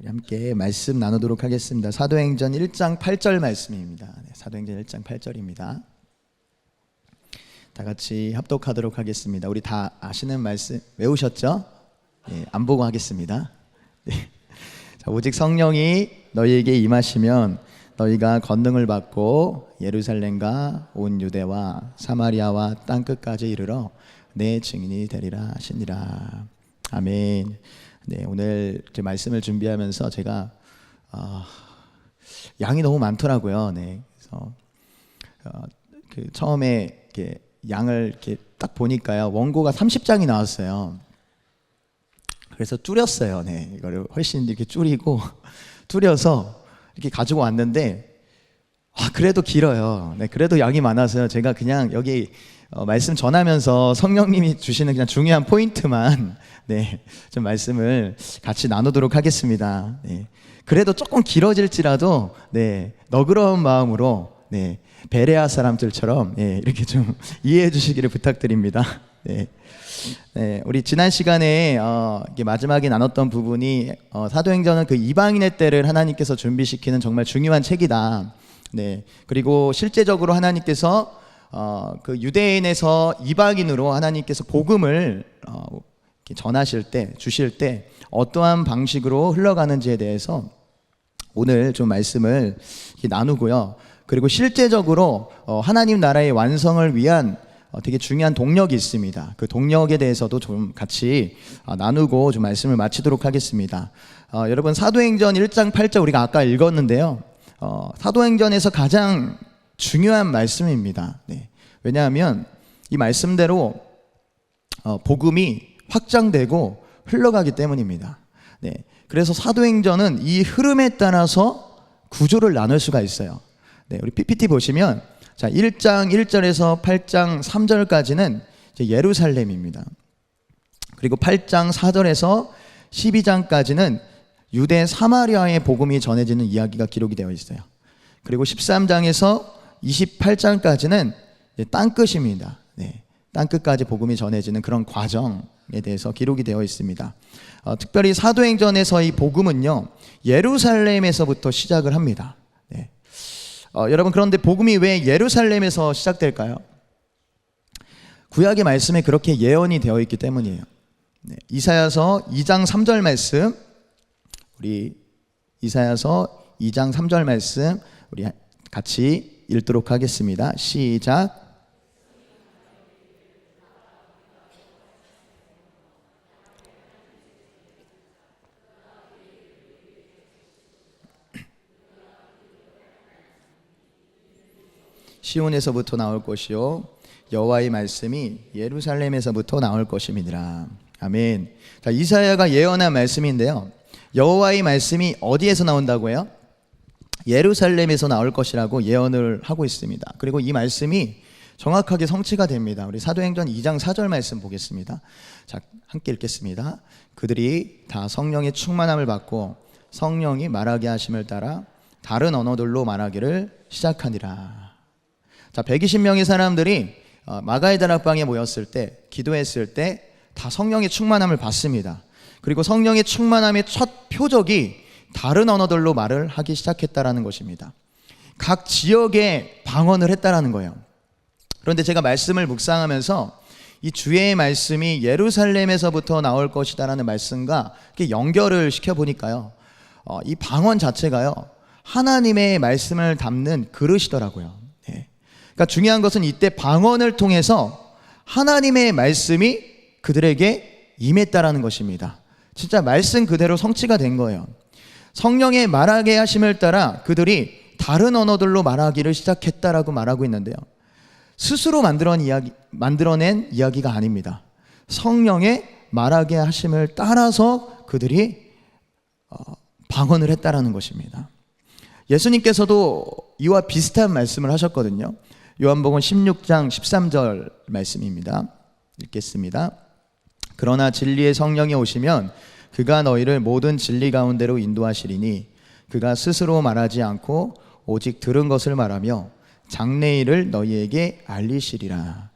함께 말씀 나누도록 하겠습니다. 사도행전 1장 8절 말씀입니다. 사도행전 1장 8절입니다. 다 같이 합독하도록 하겠습니다. 우리 다 아시는 말씀 외우셨죠? 안 보고 하겠습니다. 자, 오직 성령이 너희에게 임하시면 너희가 권능을 받고 예루살렘과 온 유대와 사마리아와 땅끝까지 이르러 내 증인이 되리라 하시니라. 아멘. 네, 오늘 제 말씀을 준비하면서 제가 양이 너무 많더라고요. 네, 그래서 처음에 이렇게 양을 이렇게 딱 보니까요, 원고가 30장이 나왔어요. 그래서 줄였어요. 네, 이거를 훨씬 이렇게 줄여서 이렇게 가지고 왔는데, 그래도 길어요. 네, 그래도 양이 많아서요. 제가 그냥 여기 말씀 전하면서 성령님이 주시는 그냥 중요한 포인트만 좀 말씀을 같이 나누도록 하겠습니다. 그래도 조금 길어질지라도 너그러운 마음으로 베레아 사람들처럼 이렇게 좀 이해해 주시기를 부탁드립니다. 우리 지난 시간에 마지막에 나눴던 부분이 사도행전은 그 이방인의 때를 하나님께서 준비시키는 정말 중요한 책이다. 그리고 실제적으로 하나님께서 그 유대인에서 이방인으로 하나님께서 복음을 전하실 때, 주실 때 어떠한 방식으로 흘러가는지에 대해서 오늘 좀 말씀을 나누고요. 그리고 실제적으로 하나님 나라의 완성을 위한 되게 중요한 동력이 있습니다. 그 동력에 대해서도 좀 같이 나누고 좀 말씀을 마치도록 하겠습니다. 여러분, 사도행전 1장 8절 우리가 아까 읽었는데요. 사도행전에서 가장 중요한 말씀입니다. 왜냐하면 이 말씀대로 복음이 확장되고 흘러가기 때문입니다. 그래서 사도행전은 이 흐름에 따라서 구조를 나눌 수가 있어요. 우리 PPT 보시면, 자, 1장 1절에서 8장 3절까지는 예루살렘입니다. 그리고 8장 4절에서 12장까지는 유대 사마리아의 복음이 전해지는 이야기가 기록이 되어 있어요. 그리고 13장에서 28장까지는 땅끝입니다. 땅끝까지 복음이 전해지는 그런 과정에 대해서 기록이 되어 있습니다. 특별히 사도행전에서 이 복음은요, 예루살렘에서부터 시작을 합니다. 여러분, 그런데 복음이 왜 예루살렘에서 시작될까요? 구약의 말씀에 그렇게 예언이 되어 있기 때문이에요. 이사야서 2장 3절 말씀, 우리 이사야서 2장 3절 말씀 우리 같이 읽도록 하겠습니다. 시작. 시온에서부터 나올 것이요 여호와의 말씀이 예루살렘에서부터 나올 것임이니라. 아멘. 자, 이사야가 예언한 말씀인데요, 여호와의 말씀이 어디에서 나온다고요? 예루살렘에서 나올 것이라고 예언을 하고 있습니다. 그리고 이 말씀이 정확하게 성취가 됩니다. 우리 사도행전 2장 4절 말씀 보겠습니다. 자, 함께 읽겠습니다. 그들이 다 성령의 충만함을 받고 성령이 말하게 하심을 따라 다른 언어들로 말하기를 시작하니라. 자, 120명의 사람들이 마가의 다락방에 모였을 때, 기도했을 때 다 성령의 충만함을 받습니다. 그리고 성령의 충만함의 첫 표적이 다른 언어들로 말을 하기 시작했다라는 것입니다. 각 지역에 방언을 했다라는 거예요. 그런데 제가 말씀을 묵상하면서 이 주의 말씀이 예루살렘에서부터 나올 것이다라는 말씀과 이렇게 연결을 시켜보니까요, 이 방언 자체가요, 하나님의 말씀을 담는 그릇이더라고요. 그러니까 중요한 것은 이때 방언을 통해서 하나님의 말씀이 그들에게 임했다라는 것입니다. 진짜 말씀 그대로 성취가 된 거예요. 성령의 말하게 하심을 따라 그들이 다른 언어들로 말하기를 시작했다라고 말하고 있는데요, 스스로 만들어낸 이야기가 아닙니다. 성령의 말하게 하심을 따라서 그들이 방언을 했다라는 것입니다. 예수님께서도 이와 비슷한 말씀을 하셨거든요. 요한복음 16장 13절 말씀입니다. 읽겠습니다. 그러나 진리의 성령이 오시면 그가 너희를 모든 진리 가운데로 인도하시리니 그가 스스로 말하지 않고 오직 들은 것을 말하며 장래일을 너희에게 알리시리라.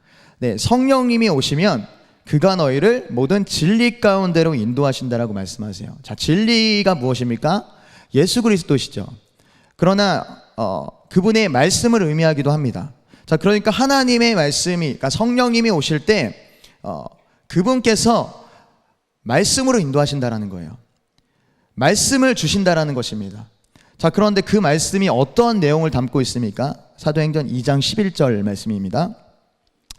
성령님이 오시면 그가 너희를 모든 진리 가운데로 인도하신다라고 말씀하세요. 자, 진리가 무엇입니까? 예수 그리스도시죠. 그러나 그분의 말씀을 의미하기도 합니다. 자, 그러니까 하나님의 말씀이, 그러니까 성령님이 오실 때 그분께서 말씀으로 인도하신다라는 거예요. 말씀을 주신다라는 것입니다. 자, 그런데 그 말씀이 어떤 내용을 담고 있습니까? 사도행전 2장 11절 말씀입니다.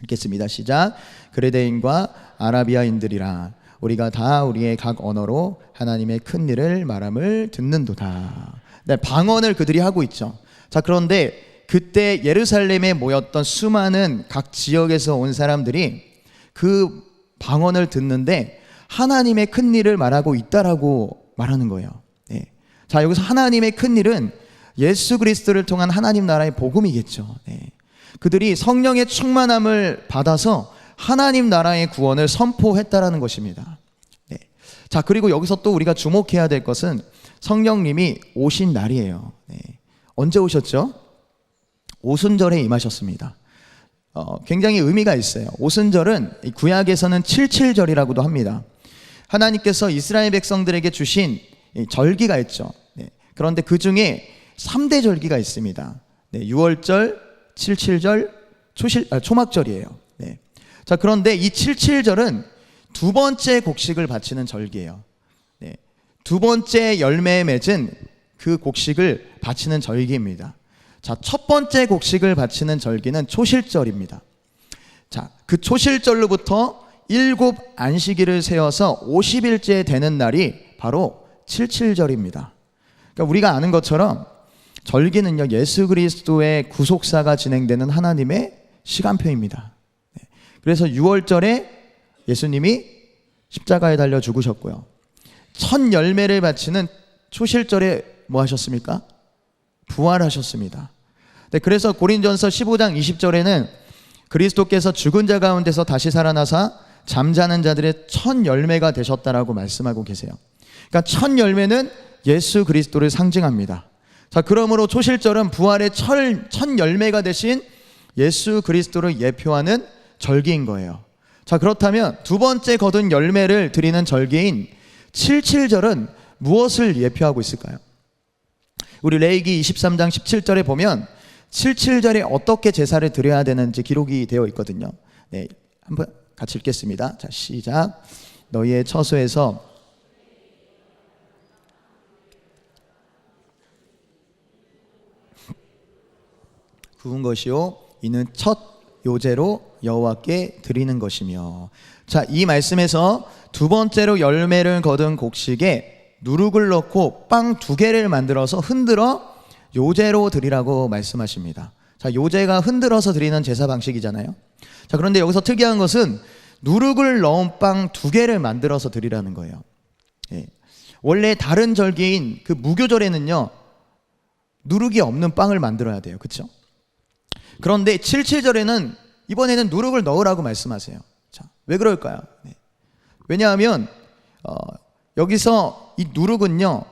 읽겠습니다. 시작. 그레데인과 아라비아인들이라 우리가 다 우리의 각 언어로 하나님의 큰 일을 말함을 듣는도다. 네, 방언을 그들이 하고 있죠. 자, 그런데 그때 예루살렘에 모였던 수많은 각 지역에서 온 사람들이 그 방언을 듣는데 하나님의 큰 일을 말하고 있다라고 말하는 거예요. 네. 자, 여기서 하나님의 큰 일은 예수 그리스도를 통한 하나님 나라의 복음이겠죠. 네. 그들이 성령의 충만함을 받아서 하나님 나라의 구원을 선포했다라는 것입니다. 네. 자, 그리고 여기서 또 우리가 주목해야 될 것은 성령님이 오신 날이에요. 네. 언제 오셨죠? 오순절에 임하셨습니다. 굉장히 의미가 있어요. 오순절은 구약에서는 칠칠절이라고도 합니다. 하나님께서 이스라엘 백성들에게 주신 절기가 있죠. 네. 그런데 그 중에 3대 절기가 있습니다. 네. 유월절, 칠칠절, 초막절이에요. 네. 자, 그런데 이 칠칠절은 두 번째 곡식을 바치는 절기예요. 네. 두 번째 열매에 맺은 그 곡식을 바치는 절기입니다. 자, 첫 번째 곡식을 바치는 절기는 초실절입니다. 자, 그 초실절로부터 7 안식일을 세워서 50일째 되는 날이 바로 칠칠절입니다. 그러니까 우리가 아는 것처럼 절기는요, 예수 그리스도의 구속사가 진행되는 하나님의 시간표입니다. 그래서 6월절에 예수님이 십자가에 달려 죽으셨고요. 첫 열매를 바치는 초실절에 뭐 하셨습니까? 부활하셨습니다. 네, 그래서 고린전서 15장 20절에는 그리스도께서 죽은 자 가운데서 다시 살아나사 잠자는 자들의 첫 열매가 되셨다라고 말씀하고 계세요. 그러니까 첫 열매는 예수 그리스도를 상징합니다. 자, 그러므로 초실절은 부활의 첫 열매가 되신 예수 그리스도를 예표하는 절기인 거예요. 자, 그렇다면 두 번째 거둔 열매를 드리는 절기인 칠칠절은 무엇을 예표하고 있을까요? 우리 레위기 23장 17절에 보면 칠칠절에 어떻게 제사를 드려야 되는지 기록이 되어 있거든요. 네, 한번 같이 읽겠습니다. 자, 시작. 너희의 처소에서 구운 것이요 이는 첫 요제로 여호와께 드리는 것이며. 자, 이 말씀에서 두 번째로 열매를 거둔 곡식에 누룩을 넣고 빵 2개를 만들어서 흔들어 요제로 드리라고 말씀하십니다. 자, 요제가 흔들어서 드리는 제사 방식이잖아요. 자, 그런데 여기서 특이한 것은 누룩을 넣은 빵 2개를 만들어서 드리라는 거예요. 예. 원래 다른 절기인 그 무교절에는요, 누룩이 없는 빵을 만들어야 돼요. 그렇죠? 그런데 칠칠절에는 이번에는 누룩을 넣으라고 말씀하세요. 자, 왜 그럴까요? 네. 왜냐하면 여기서 이 누룩은요,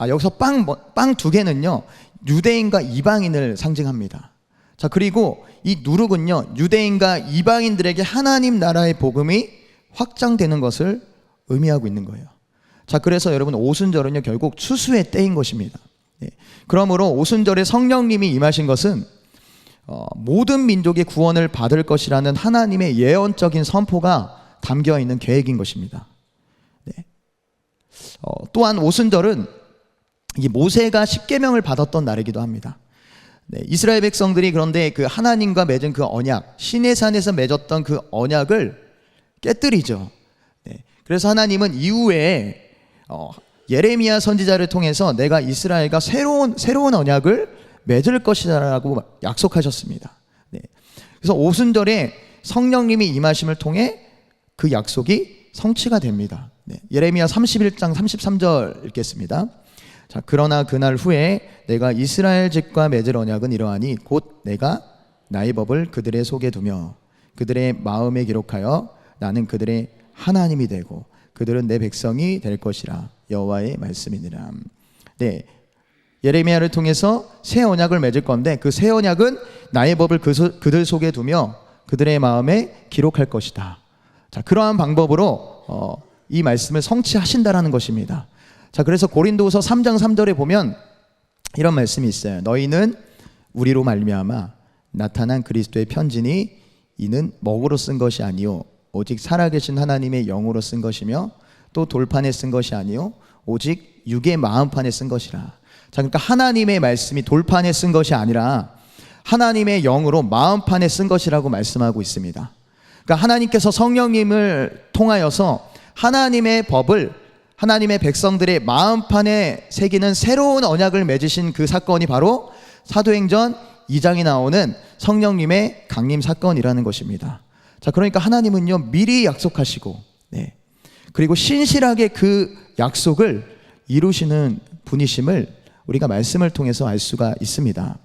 여기서 빵 2개는요 유대인과 이방인을 상징합니다. 자, 그리고 이 누룩은요 유대인과 이방인들에게 하나님 나라의 복음이 확장되는 것을 의미하고 있는 거예요. 자, 그래서 여러분 오순절은요 결국 추수의 때인 것입니다. 네. 그러므로 오순절에 성령님이 임하신 것은 모든 민족의 구원을 받을 것이라는 하나님의 예언적인 선포가 담겨 있는 계획인 것입니다. 네. 또한 오순절은 이 모세가 십계명을 받았던 날이기도 합니다. 네, 이스라엘 백성들이 그런데 그 하나님과 맺은 그 언약, 시내산에서 맺었던 그 언약을 깨뜨리죠. 네, 그래서 하나님은 이후에 예레미야 선지자를 통해서 내가 이스라엘과 새로운 언약을 맺을 것이라고 약속하셨습니다. 네, 그래서 오순절에 성령님이 임하심을 통해 그 약속이 성취가 됩니다. 네, 예레미야 31장 33절 읽겠습니다. 자, 그러나 그날 후에 내가 이스라엘 집과 맺을 언약은 이러하니 곧 내가 나의 법을 그들의 속에 두며 그들의 마음에 기록하여 나는 그들의 하나님이 되고 그들은 내 백성이 될 것이라 여호와의 말씀이니라. 네, 예레미야를 통해서 새 언약을 맺을 건데 그 새 언약은 나의 법을 그들 속에 두며 그들의 마음에 기록할 것이다. 자, 그러한 방법으로 이 말씀을 성취하신다라는 것입니다. 자, 그래서 고린도후서 3장 3절에 보면 이런 말씀이 있어요. 너희는 우리로 말미암아 나타난 그리스도의 편지니 이는 먹으로 쓴 것이 아니요 오직 살아계신 하나님의 영으로 쓴 것이며 또 돌판에 쓴 것이 아니요 오직 육의 마음판에 쓴 것이라. 자, 그러니까 하나님의 말씀이 돌판에 쓴 것이 아니라 하나님의 영으로 마음판에 쓴 것이라고 말씀하고 있습니다. 그러니까 하나님께서 성령님을 통하여서 하나님의 법을 하나님의 백성들의 마음판에 새기는 새로운 언약을 맺으신 그 사건이 바로 사도행전 2장에 나오는 성령님의 강림 사건이라는 것입니다. 자, 그러니까 하나님은요 미리 약속하시고, 네, 그리고 신실하게 그 약속을 이루시는 분이심을 우리가 말씀을 통해서 알 수가 있습니다.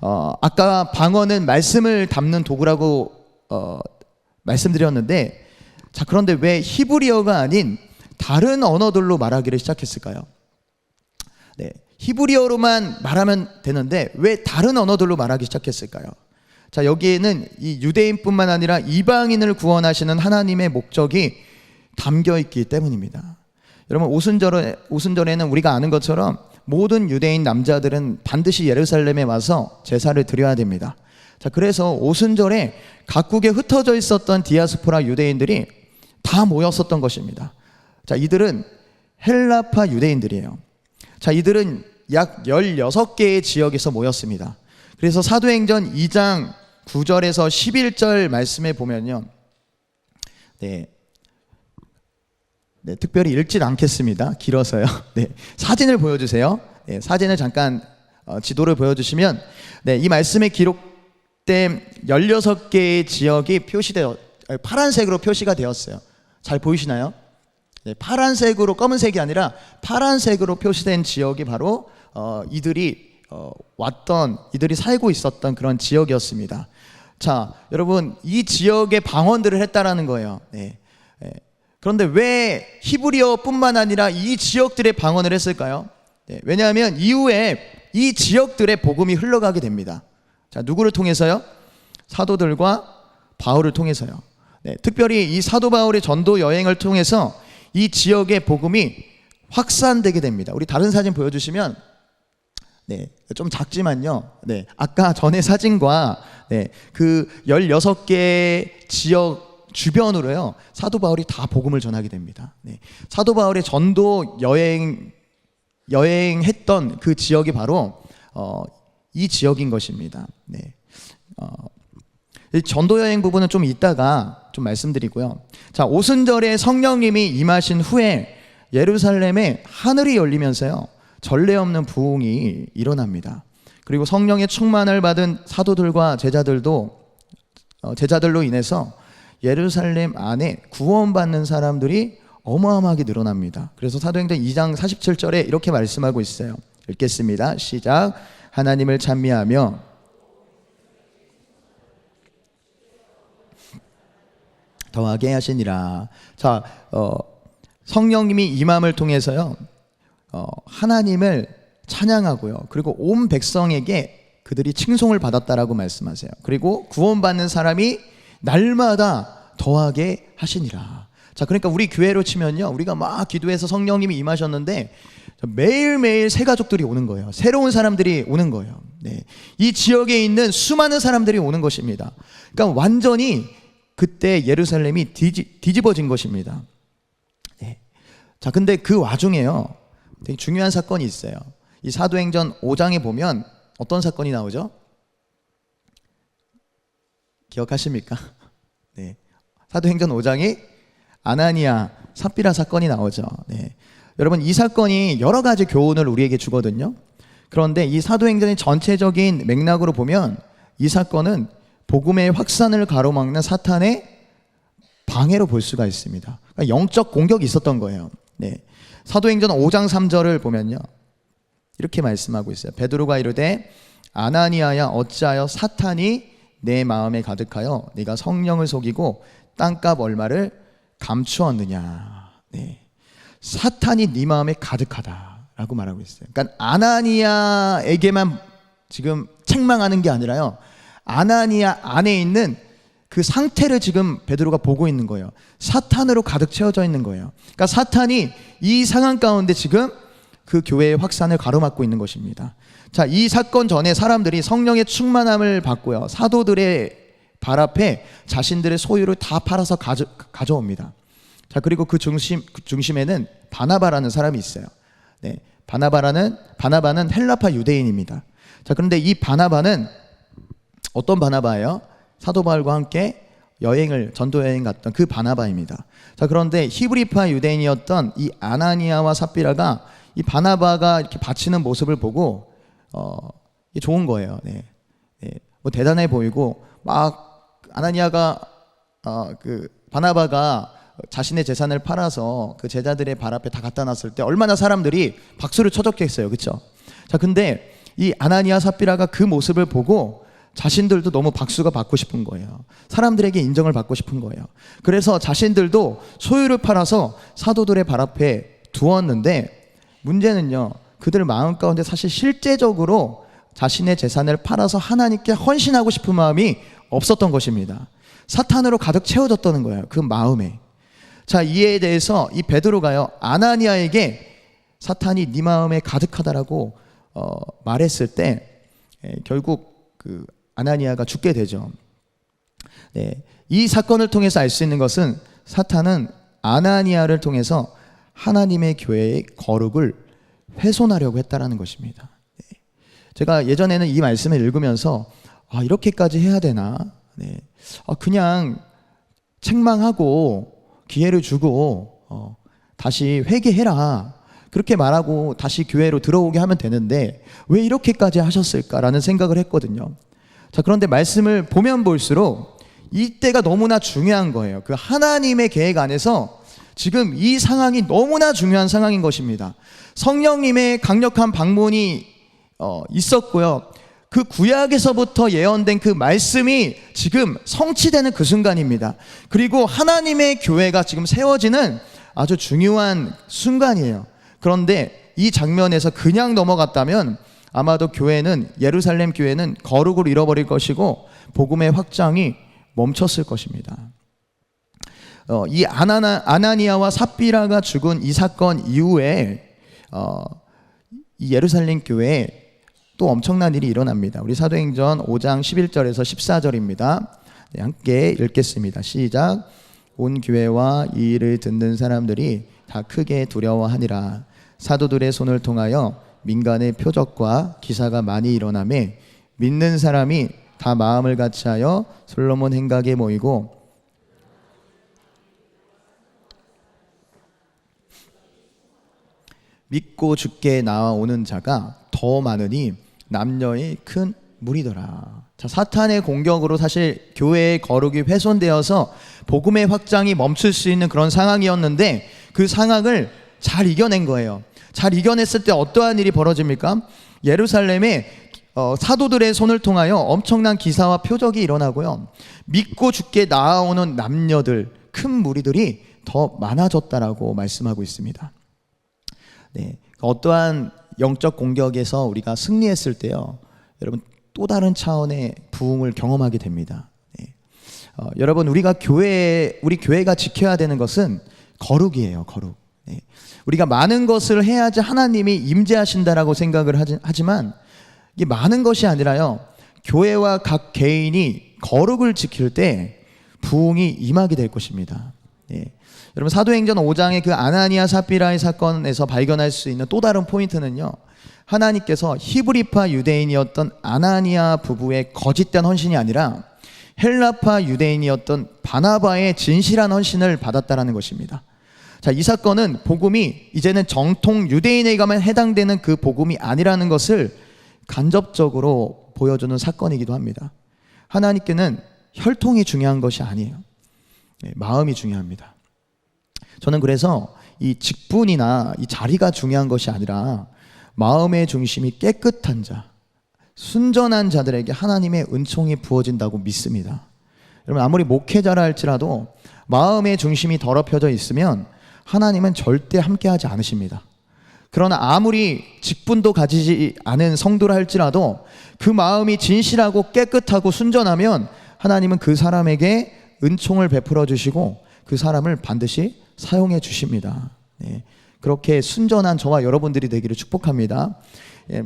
아까 방언은 말씀을 담는 도구라고 말씀드렸는데, 자, 그런데 왜 히브리어가 아닌 다른 언어들로 말하기를 시작했을까요? 네, 히브리어로만 말하면 되는데 왜 다른 언어들로 말하기 시작했을까요? 자, 여기에는 이 유대인뿐만 아니라 이방인을 구원하시는 하나님의 목적이 담겨 있기 때문입니다. 여러분, 오순절에는 우리가 아는 것처럼 모든 유대인 남자들은 반드시 예루살렘에 와서 제사를 드려야 됩니다. 자, 그래서 오순절에 각국에 흩어져 있었던 디아스포라 유대인들이 다 모였었던 것입니다. 자, 이들은 헬라파 유대인들이에요. 자, 이들은 약 16개의 지역에서 모였습니다. 그래서 사도행전 2장 9절에서 11절 말씀에 보면요, 네, 특별히 읽진 않겠습니다. 길어서요. 네, 사진을 보여주세요. 네, 사진을 잠깐 지도를 보여주시면, 네, 이 말씀에 기록된 16개의 지역이 파란색으로 표시가 되었어요. 잘 보이시나요? 네, 파란색으로, 검은색이 아니라 파란색으로 표시된 지역이 바로 이들이 살고 있었던 그런 지역이었습니다. 자, 여러분, 이 지역에 방언들을 했다라는 거예요. 네. 그런데 왜 히브리어뿐만 아니라 이 지역들의 방언을 했을까요? 네, 왜냐하면 이후에 이 지역들의 복음이 흘러가게 됩니다. 자, 누구를 통해서요? 사도들과 바울을 통해서요. 네, 특별히 이 사도 바울의 전도 여행을 통해서 이 지역의 복음이 확산되게 됩니다. 우리 다른 사진 보여주시면, 네, 좀 작지만요, 네, 아까 전의 사진과, 네, 그 16개 지역 주변으로요 사도 바울이 다 복음을 전하게 됩니다. 네, 사도 바울의 전도 여행했던 그 지역이 바로 이 지역인 것입니다. 네, 전도 여행 부분은 좀 이따가 좀 말씀드리고요. 자, 오순절에 성령님이 임하신 후에 예루살렘에 하늘이 열리면서요 전례 없는 부흥이 일어납니다. 그리고 성령의 충만을 받은 사도들과 제자들로 인해서 예루살렘 안에 구원받는 사람들이 어마어마하게 늘어납니다. 그래서 사도행전 2장 47절에 이렇게 말씀하고 있어요. 읽겠습니다. 시작. 하나님을 찬미하며 더하게 하시니라. 자, 성령님이 임함을 통해서요 하나님을 찬양하고요, 그리고 온 백성에게 그들이 칭송을 받았다라고 말씀하세요. 그리고 구원받는 사람이 날마다 더하게 하시니라. 자, 그러니까 우리 교회로 치면요, 우리가 막 기도해서 성령님이 임하셨는데 매일매일 새 가족들이 오는 거예요. 새로운 사람들이 오는 거예요. 네, 이 지역에 있는 수많은 사람들이 오는 것입니다. 그러니까 완전히 그때 예루살렘이 뒤집어진 것입니다. 네. 자, 근데 그 와중에요 되게 중요한 사건이 있어요. 이 사도행전 5장에 보면 어떤 사건이 나오죠? 기억하십니까? 네. 사도행전 5장에 아나니아 삽비라 사건이 나오죠. 네. 여러분, 이 사건이 여러 가지 교훈을 우리에게 주거든요. 그런데 이 사도행전의 전체적인 맥락으로 보면 이 사건은 복음의 확산을 가로막는 사탄의 방해로 볼 수가 있습니다. 그러니까 영적 공격이 있었던 거예요. 네. 사도행전 5장 3절을 보면요 이렇게 말씀하고 있어요. 베드로가 이르되 아나니아야 어찌하여 사탄이 내 마음에 가득하여 네가 성령을 속이고 땅값 얼마를 감추었느냐. 네. 사탄이 네 마음에 가득하다라고 말하고 있어요. 그러니까 아나니아에게만 지금 책망하는 게 아니라요, 아나니아 안에 있는 그 상태를 지금 베드로가 보고 있는 거예요. 사탄으로 가득 채워져 있는 거예요. 그러니까 사탄이 이 상황 가운데 지금 그 교회의 확산을 가로막고 있는 것입니다. 자, 이 사건 전에 사람들이 성령의 충만함을 받고요, 사도들의 발 앞에 자신들의 소유를 다 팔아서 가져옵니다. 자, 그리고 그 중심에는 바나바라는 사람이 있어요. 네, 바나바는 헬라파 유대인입니다. 자, 그런데 이 바나바는 어떤 바나바예요? 사도 바울과 함께 전도 여행 갔던 그 바나바입니다. 자, 그런데 히브리파 유대인이었던 이 아나니아와 삽비라가 이 바나바가 이렇게 바치는 모습을 보고 좋은 거예요. 네. 뭐 대단해 보이고, 막 아나니아가 그 바나바가 자신의 재산을 팔아서 그 제자들의 발 앞에 다 갖다 놨을 때 얼마나 사람들이 박수를 쳐줬겠어요, 그렇죠? 자, 근데 이 아나니아 삽비라가 그 모습을 보고 자신들도 너무 박수가 받고 싶은 거예요. 사람들에게 인정을 받고 싶은 거예요. 그래서 자신들도 소유를 팔아서 사도들의 발 앞에 두었는데, 문제는요, 그들 마음 가운데 사실 실제적으로 자신의 재산을 팔아서 하나님께 헌신하고 싶은 마음이 없었던 것입니다. 사탄으로 가득 채워졌다는 거예요, 그 마음에. 자, 이에 대해서 이 베드로가요, 아나니아에게 사탄이 네 마음에 가득하다라고 말했을 때 결국 그 아나니아가 죽게 되죠. 네, 이 사건을 통해서 알 수 있는 것은 사탄은 아나니아를 통해서 하나님의 교회의 거룩을 훼손하려고 했다라는 것입니다. 네, 제가 예전에는 이 말씀을 읽으면서 이렇게까지 해야 되나? 네, 그냥 책망하고 기회를 주고 다시 회개해라, 그렇게 말하고 다시 교회로 들어오게 하면 되는데 왜 이렇게까지 하셨을까라는 생각을 했거든요. 자, 그런데 말씀을 보면 볼수록 이때가 너무나 중요한 거예요. 그 하나님의 계획 안에서 지금 이 상황이 너무나 중요한 상황인 것입니다. 성령님의 강력한 방문이 있었고요, 그 구약에서부터 예언된 그 말씀이 지금 성취되는 그 순간입니다. 그리고 하나님의 교회가 지금 세워지는 아주 중요한 순간이에요. 그런데 이 장면에서 그냥 넘어갔다면 아마도 예루살렘 교회는 거룩을 잃어버릴 것이고 복음의 확장이 멈췄을 것입니다. 이 아나니아와 삽비라가 죽은 이 사건 이후에 이 예루살렘 교회에 또 엄청난 일이 일어납니다. 우리 사도행전 5장 11절에서 14절입니다. 네, 함께 읽겠습니다. 시작. 온 교회와 이 일을 듣는 사람들이 다 크게 두려워하니라. 사도들의 손을 통하여 민간의 표적과 기사가 많이 일어나매 믿는 사람이 다 마음을 같이하여 솔로몬 행각에 모이고 믿고 주께 나와오는 자가 더 많으니 남녀의 큰 무리더라. 자, 사탄의 공격으로 사실 교회의 거룩이 훼손되어서 복음의 확장이 멈출 수 있는 그런 상황이었는데 그 상황을 잘 이겨낸 거예요. 잘 이겨냈을 때 어떠한 일이 벌어집니까? 예루살렘에 사도들의 손을 통하여 엄청난 기사와 표적이 일어나고요, 믿고 주께 나아오는 남녀들, 큰 무리들이 더 많아졌다라고 말씀하고 있습니다. 네, 어떠한 영적 공격에서 우리가 승리했을 때요, 여러분 또 다른 차원의 부흥을 경험하게 됩니다. 네. 여러분 우리 교회가 지켜야 되는 것은 거룩이에요, 거룩. 네. 우리가 많은 것을 해야지 하나님이 임재하신다라고 생각을 하지만 이게 많은 것이 아니라요, 교회와 각 개인이 거룩을 지킬 때 부흥이 임하게 될 것입니다. 네. 여러분 사도행전 5장의 그 아나니아 삽비라의 사건에서 발견할 수 있는 또 다른 포인트는요, 하나님께서 히브리파 유대인이었던 아나니아 부부의 거짓된 헌신이 아니라 헬라파 유대인이었던 바나바의 진실한 헌신을 받았다라는 것입니다. 자, 이 사건은 복음이 이제는 정통 유대인에게만 해당되는 그 복음이 아니라는 것을 간접적으로 보여주는 사건이기도 합니다. 하나님께는 혈통이 중요한 것이 아니에요. 네, 마음이 중요합니다. 저는 그래서 이 직분이나 이 자리가 중요한 것이 아니라 마음의 중심이 깨끗한 자, 순전한 자들에게 하나님의 은총이 부어진다고 믿습니다. 여러분 아무리 목회자라 할지라도 마음의 중심이 더럽혀져 있으면 하나님은 절대 함께하지 않으십니다. 그러나 아무리 직분도 가지지 않은 성도라 할지라도 그 마음이 진실하고 깨끗하고 순전하면 하나님은 그 사람에게 은총을 베풀어 주시고 그 사람을 반드시 사용해 주십니다. 네. 그렇게 순전한 저와 여러분들이 되기를 축복합니다.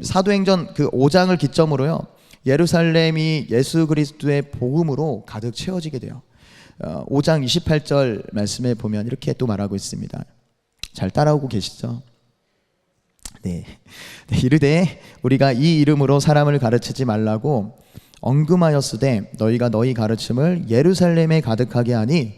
사도행전 그 5장을 기점으로요, 예루살렘이 예수 그리스도의 복음으로 가득 채워지게 돼요. 5장 28절 말씀에 보면 이렇게 또 말하고 있습니다. 잘 따라오고 계시죠? 네. 이르되 우리가 이 이름으로 사람을 가르치지 말라고 언금하였으되 너희가 너희 가르침을 예루살렘에 가득하게 하니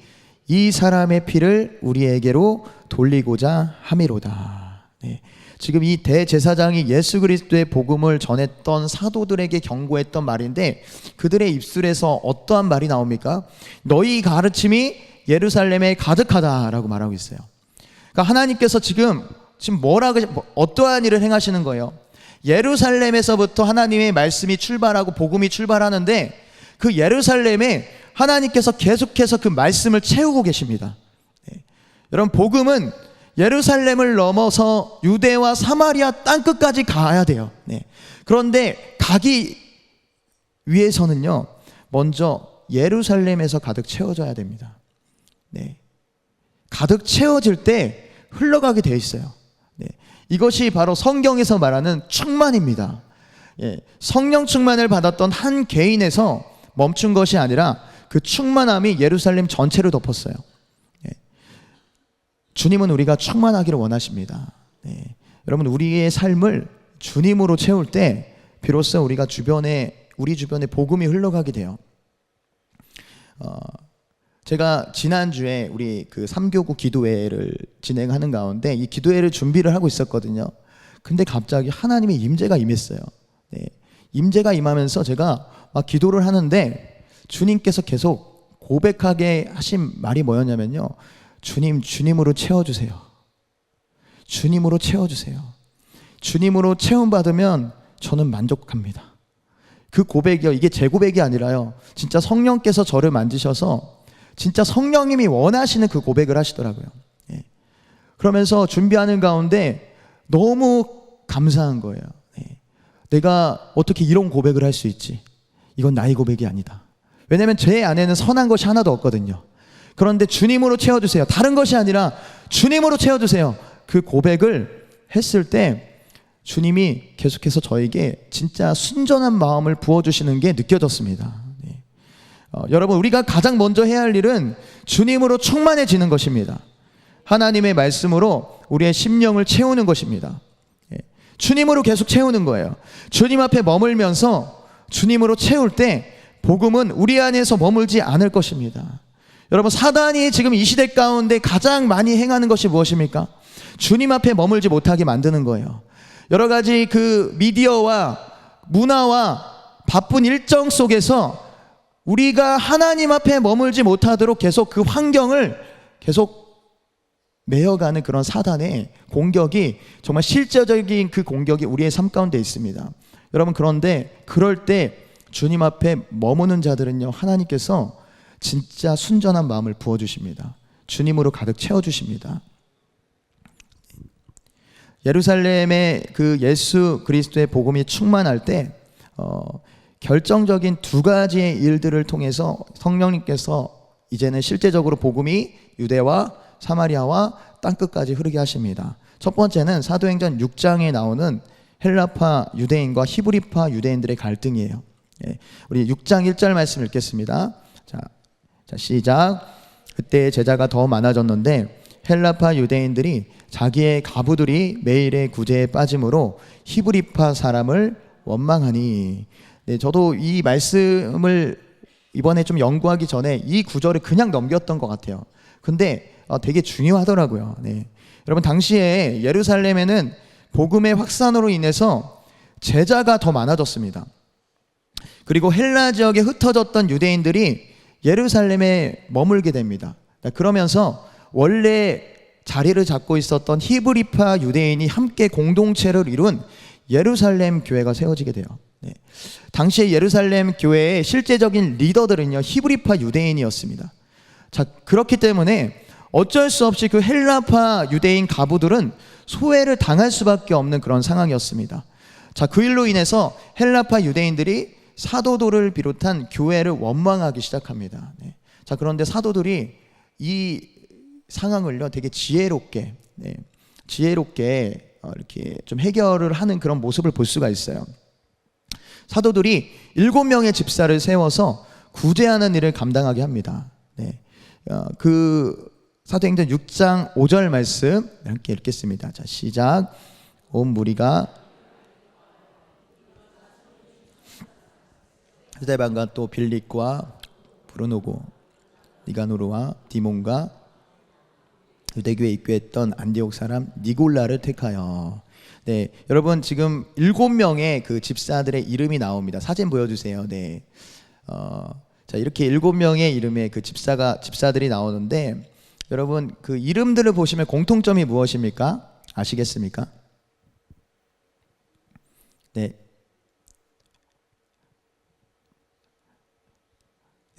이 사람의 피를 우리에게로 돌리고자 함이로다. 네. 지금 이 대제사장이 예수 그리스도의 복음을 전했던 사도들에게 경고했던 말인데, 그들의 입술에서 어떠한 말이 나옵니까? 너희 가르침이 예루살렘에 가득하다라고 말하고 있어요. 그러니까 하나님께서 지금 어떠한 일을 행하시는 거예요? 예루살렘에서부터 하나님의 말씀이 출발하고 복음이 출발하는데, 그 예루살렘에 하나님께서 계속해서 그 말씀을 채우고 계십니다. 네. 여러분, 복음은 예루살렘을 넘어서 유대와 사마리아 땅끝까지 가야 돼요. 네. 그런데 가기 위해서는요, 먼저 예루살렘에서 가득 채워져야 됩니다. 네. 가득 채워질 때 흘러가게 되어 있어요. 네. 이것이 바로 성경에서 말하는 충만입니다. 예. 성령 충만을 받았던 한 개인에서 멈춘 것이 아니라 그 충만함이 예루살렘 전체를 덮었어요. 주님은 우리가 충만하기를 원하십니다. 네. 여러분, 우리의 삶을 주님으로 채울 때 비로소 우리 주변에 복음이 흘러가게 돼요. 제가 지난주에 우리 그 3교구 기도회를 진행하는 가운데 이 기도회를 준비를 하고 있었거든요. 근데 갑자기 하나님의 임재가 임했어요. 네. 임재가 임하면서 제가 막 기도를 하는데 주님께서 계속 고백하게 하신 말이 뭐였냐면요, 주님으로 채워주세요. 주님으로 채워주세요. 주님으로 채움받으면 저는 만족합니다. 그 고백이요, 이게 제 고백이 아니라요, 진짜 성령께서 저를 만지셔서 진짜 성령님이 원하시는 그 고백을 하시더라고요. 예. 그러면서 준비하는 가운데 너무 감사한 거예요. 예. 내가 어떻게 이런 고백을 할 수 있지? 이건 나의 고백이 아니다. 왜냐하면 제 안에는 선한 것이 하나도 없거든요. 그런데 주님으로 채워주세요. 다른 것이 아니라 주님으로 채워주세요. 그 고백을 했을 때 주님이 계속해서 저에게 진짜 순전한 마음을 부어주시는 게 느껴졌습니다. 네. 여러분, 우리가 가장 먼저 해야 할 일은 주님으로 충만해지는 것입니다. 하나님의 말씀으로 우리의 심령을 채우는 것입니다. 네. 주님으로 계속 채우는 거예요. 주님 앞에 머물면서 주님으로 채울 때 복음은 우리 안에서 머물지 않을 것입니다. 여러분, 사단이 지금 이 시대 가운데 가장 많이 행하는 것이 무엇입니까? 주님 앞에 머물지 못하게 만드는 거예요. 여러 가지 그 미디어와 문화와 바쁜 일정 속에서 우리가 하나님 앞에 머물지 못하도록 계속 그 환경을 계속 메어가는 그런 사단의 공격이, 정말 실제적인 그 공격이 우리의 삶 가운데 있습니다. 여러분, 그런데 그럴 때 주님 앞에 머무는 자들은요, 하나님께서 진짜 순전한 마음을 부어주십니다. 주님으로 가득 채워주십니다. 예루살렘의 그 예수 그리스도의 복음이 충만할 때 결정적인 두 가지의 일들을 통해서 성령님께서 이제는 실제적으로 복음이 유대와 사마리아와 땅끝까지 흐르게 하십니다. 첫 번째는 사도행전 6장에 나오는 헬라파 유대인과 히브리파 유대인들의 갈등이에요. 우리 6장 1절 말씀 읽겠습니다. 자, 시작. 그때 제자가 더 많아졌는데 헬라파 유대인들이 자기의 가부들이 매일의 구제에 빠짐으로 히브리파 사람을 원망하니. 네, 저도 이 말씀을 이번에 좀 연구하기 전에 이 구절을 그냥 넘겼던 것 같아요. 근데 되게 중요하더라고요. 네. 여러분, 당시에 예루살렘에는 복음의 확산으로 인해서 제자가 더 많아졌습니다. 그리고 헬라 지역에 흩어졌던 유대인들이 예루살렘에 머물게 됩니다. 그러면서 원래 자리를 잡고 있었던 히브리파 유대인이 함께 공동체를 이룬 예루살렘 교회가 세워지게 돼요. 네. 당시에 예루살렘 교회의 실제적인 리더들은요, 히브리파 유대인이었습니다. 자, 그렇기 때문에 어쩔 수 없이 그 헬라파 유대인 가부들은 소외를 당할 수밖에 없는 그런 상황이었습니다. 자, 그 일로 인해서 헬라파 유대인들이 사도들을 비롯한 교회를 원망하기 시작합니다. 네. 자, 그런데 사도들이 이 상황을요 되게 지혜롭게 이렇게 좀 해결을 하는 그런 모습을 볼 수가 있어요. 사도들이 7명의 집사를 세워서 구제하는 일을 감당하게 합니다. 네. 그 사도행전 6장 5절 말씀 함께 읽겠습니다. 자, 시작. 온 무리가 스데반과 또 빌립과 브루노고 니가노르와 디몬과 유대교에 입교했던 안디옥 사람 니골라를 택하여. 네, 여러분 지금 7명의 그 집사들의 이름이 나옵니다. 사진 보여주세요. 네, 자 이렇게 7명의 이름의 그 집사들이 나오는데 여러분 그 이름들을 보시면 공통점이 무엇입니까? 아시겠습니까? 네,